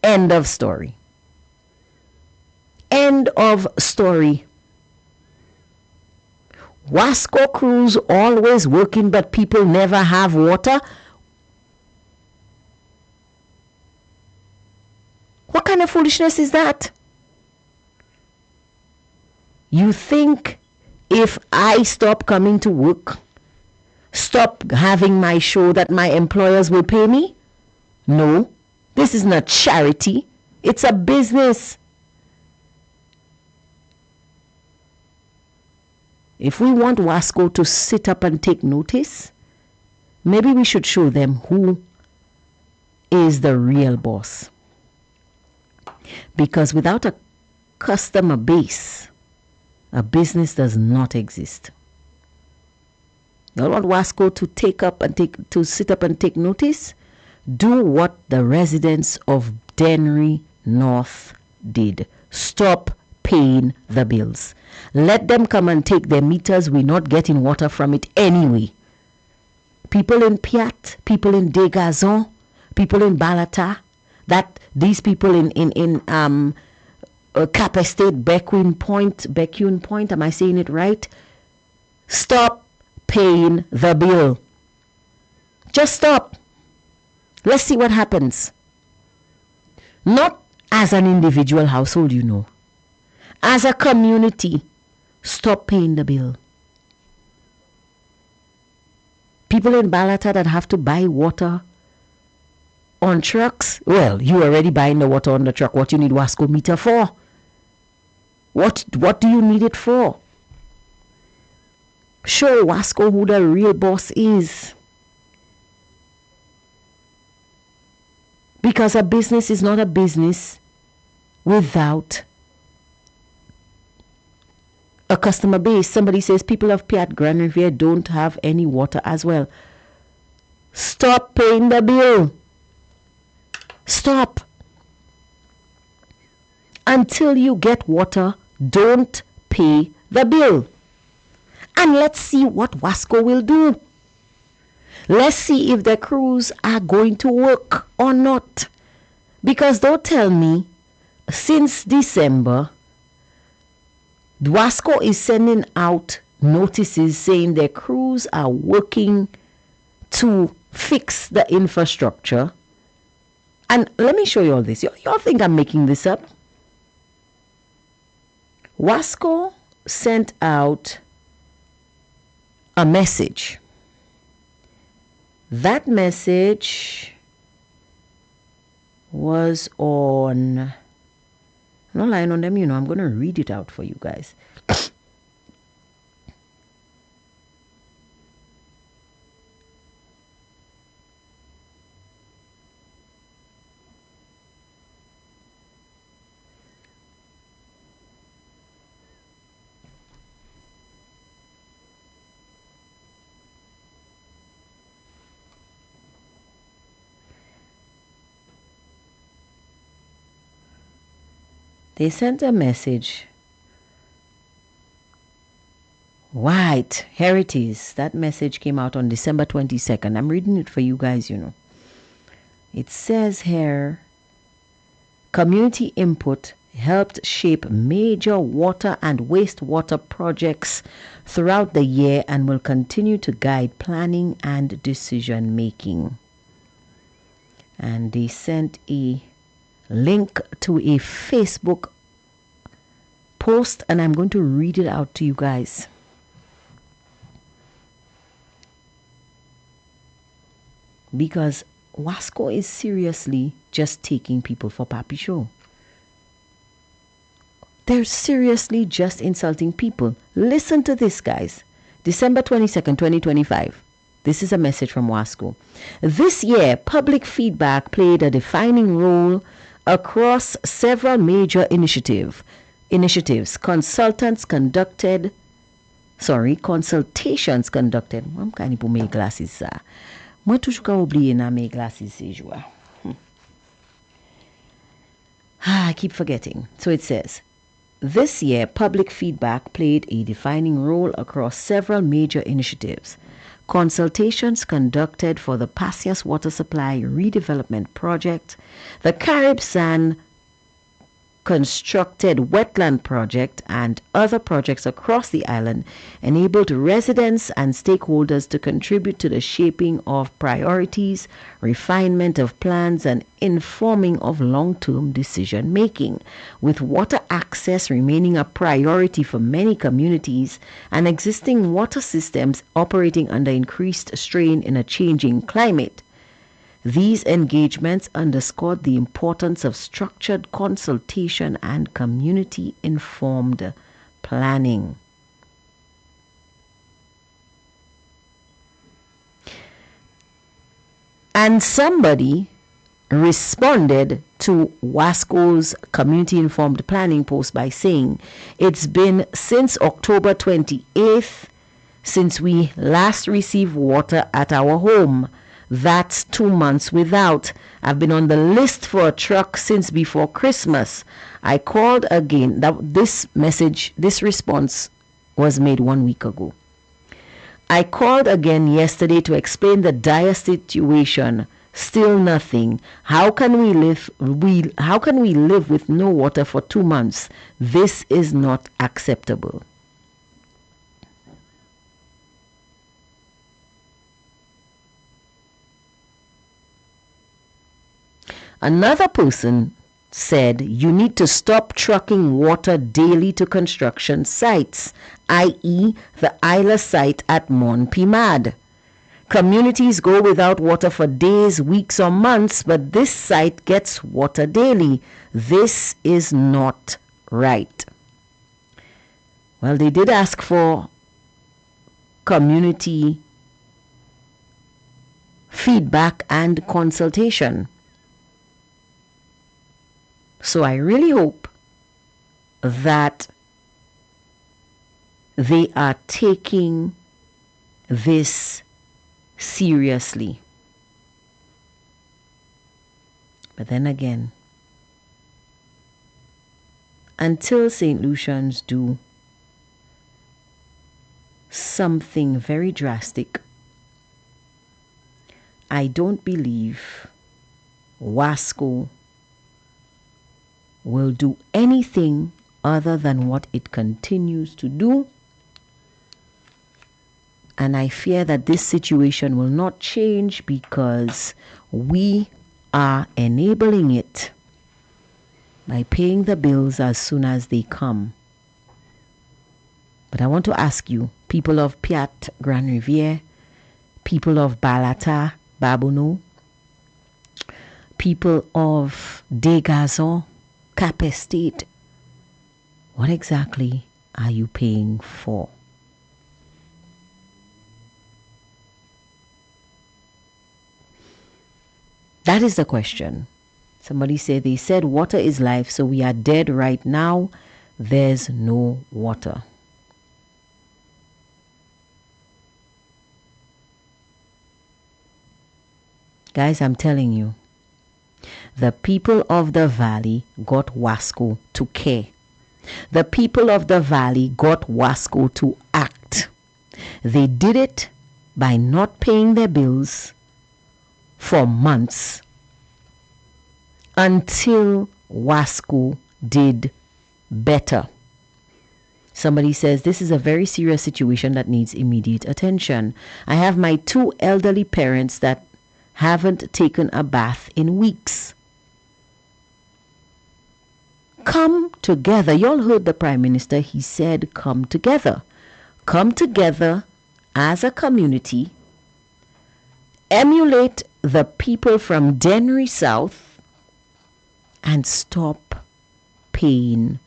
End of story. End of story. Wasco crews always working, but people never have water. What kind of foolishness is that? You think if I stop coming to work, stop having my show, that my employers will pay me? No, this is not charity. It's a business. If we want Wasco to sit up and take notice, Maybe we should show them who is the real boss. Because without a customer base, a business does not exist. You don't want Wasco to sit up and take notice? Do what the residents of Dennery North did. Stop paying the bills. Let them come and take their meters. We're not getting water from it anyway. People in Piat, people in Degazon, people in Balata, that these people in Cap Estate, Becune Point, am I saying it right? Stop paying the bill. Just stop. Let's see what happens. Not as an individual household, as a community. Stop paying the bill. People in Balata that have to buy water on trucks, well, you already buying the water on the truck. What you need Wasco meter for? What do you need it for? Show Wasco who the real boss is. Because a business is not a business without a customer base. Somebody says people of Piat Grand Riviere don't have any water as well. Stop paying the bill. Stop. Until you get water, don't pay the bill. And let's see what Wasco will do. Let's see if the crews are going to work or not. Because don't tell me, since December, Wasco is sending out notices saying their crews are working to fix the infrastructure. And let me show you all this. Y'all think I'm making this up? Wasco sent out a message. That message was on, I'm not lying on them, I'm going to read it out for you guys. They sent a message. Right, here it is. That message came out on December 22nd. I'm reading it for you guys, It says here, community input helped shape major water and wastewater projects throughout the year and will continue to guide planning and decision making. And they sent a link to a Facebook post, and I'm going to read it out to you guys. Because Wasco is seriously just taking people for Papi Show. They're seriously just insulting people. Listen to this, guys. December 22nd, 2025. This is a message from Wasco. This year, public feedback played a defining role across several major initiatives. Consultations conducted. I'm kind of my glasses, sir. Moi toujours ka oublier na mes glasses ces jours. I keep forgetting. So it says, this year, public feedback played a defining role across several major initiatives. Consultations conducted for the Pasias Water Supply Redevelopment Project, the Caribsan constructed wetland project, and other projects across the island enabled residents and stakeholders to contribute to the shaping of priorities, refinement of plans, and informing of long-term decision making. With water access remaining a priority for many communities and existing water systems operating under increased strain in a changing climate, these engagements underscored the importance of structured consultation and community-informed planning. And somebody responded to Wasco's community informed planning post by saying, it's been since October 28th since we last received water at our home. That's 2 months without. I've been on the list for a truck since before Christmas. I called again. This response was made 1 week ago. I called again yesterday to explain the dire situation. Still nothing. How can we live with no water for 2 months? This is not acceptable. Another person said you need to stop trucking water daily to construction sites, i.e. the Isla site at Mon Pimad. Communities go without water for days, weeks or months, but this site gets water daily. This is not right. Well, they did ask for community feedback and consultation. So I really hope that they are taking this seriously. But then again, until St. Lucians do something very drastic, I don't believe Wasco will do anything other than what it continues to do. And I fear that this situation will not change because we are enabling it by paying the bills as soon as they come. But I want to ask you, people of Piat, Grand Riviere, people of Balata, Babono, people of Degazon, Cap Estate, what exactly are you paying for? That is the question. Somebody said, they said water is life, so we are dead right now. There's no water. Guys, I'm telling you, the people of the valley got Wasco to care. The people of the valley got Wasco to act. They did it by not paying their bills for months until Wasco did better. Somebody says this is a very serious situation that needs immediate attention. I have my 2 elderly parents that haven't taken a bath in weeks. Come together. You all heard the Prime Minister. He said come together. Come together as a community. Emulate the people from Dennery South and stop paying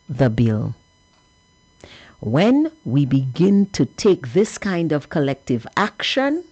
the bill. When we begin to take this kind of collective action,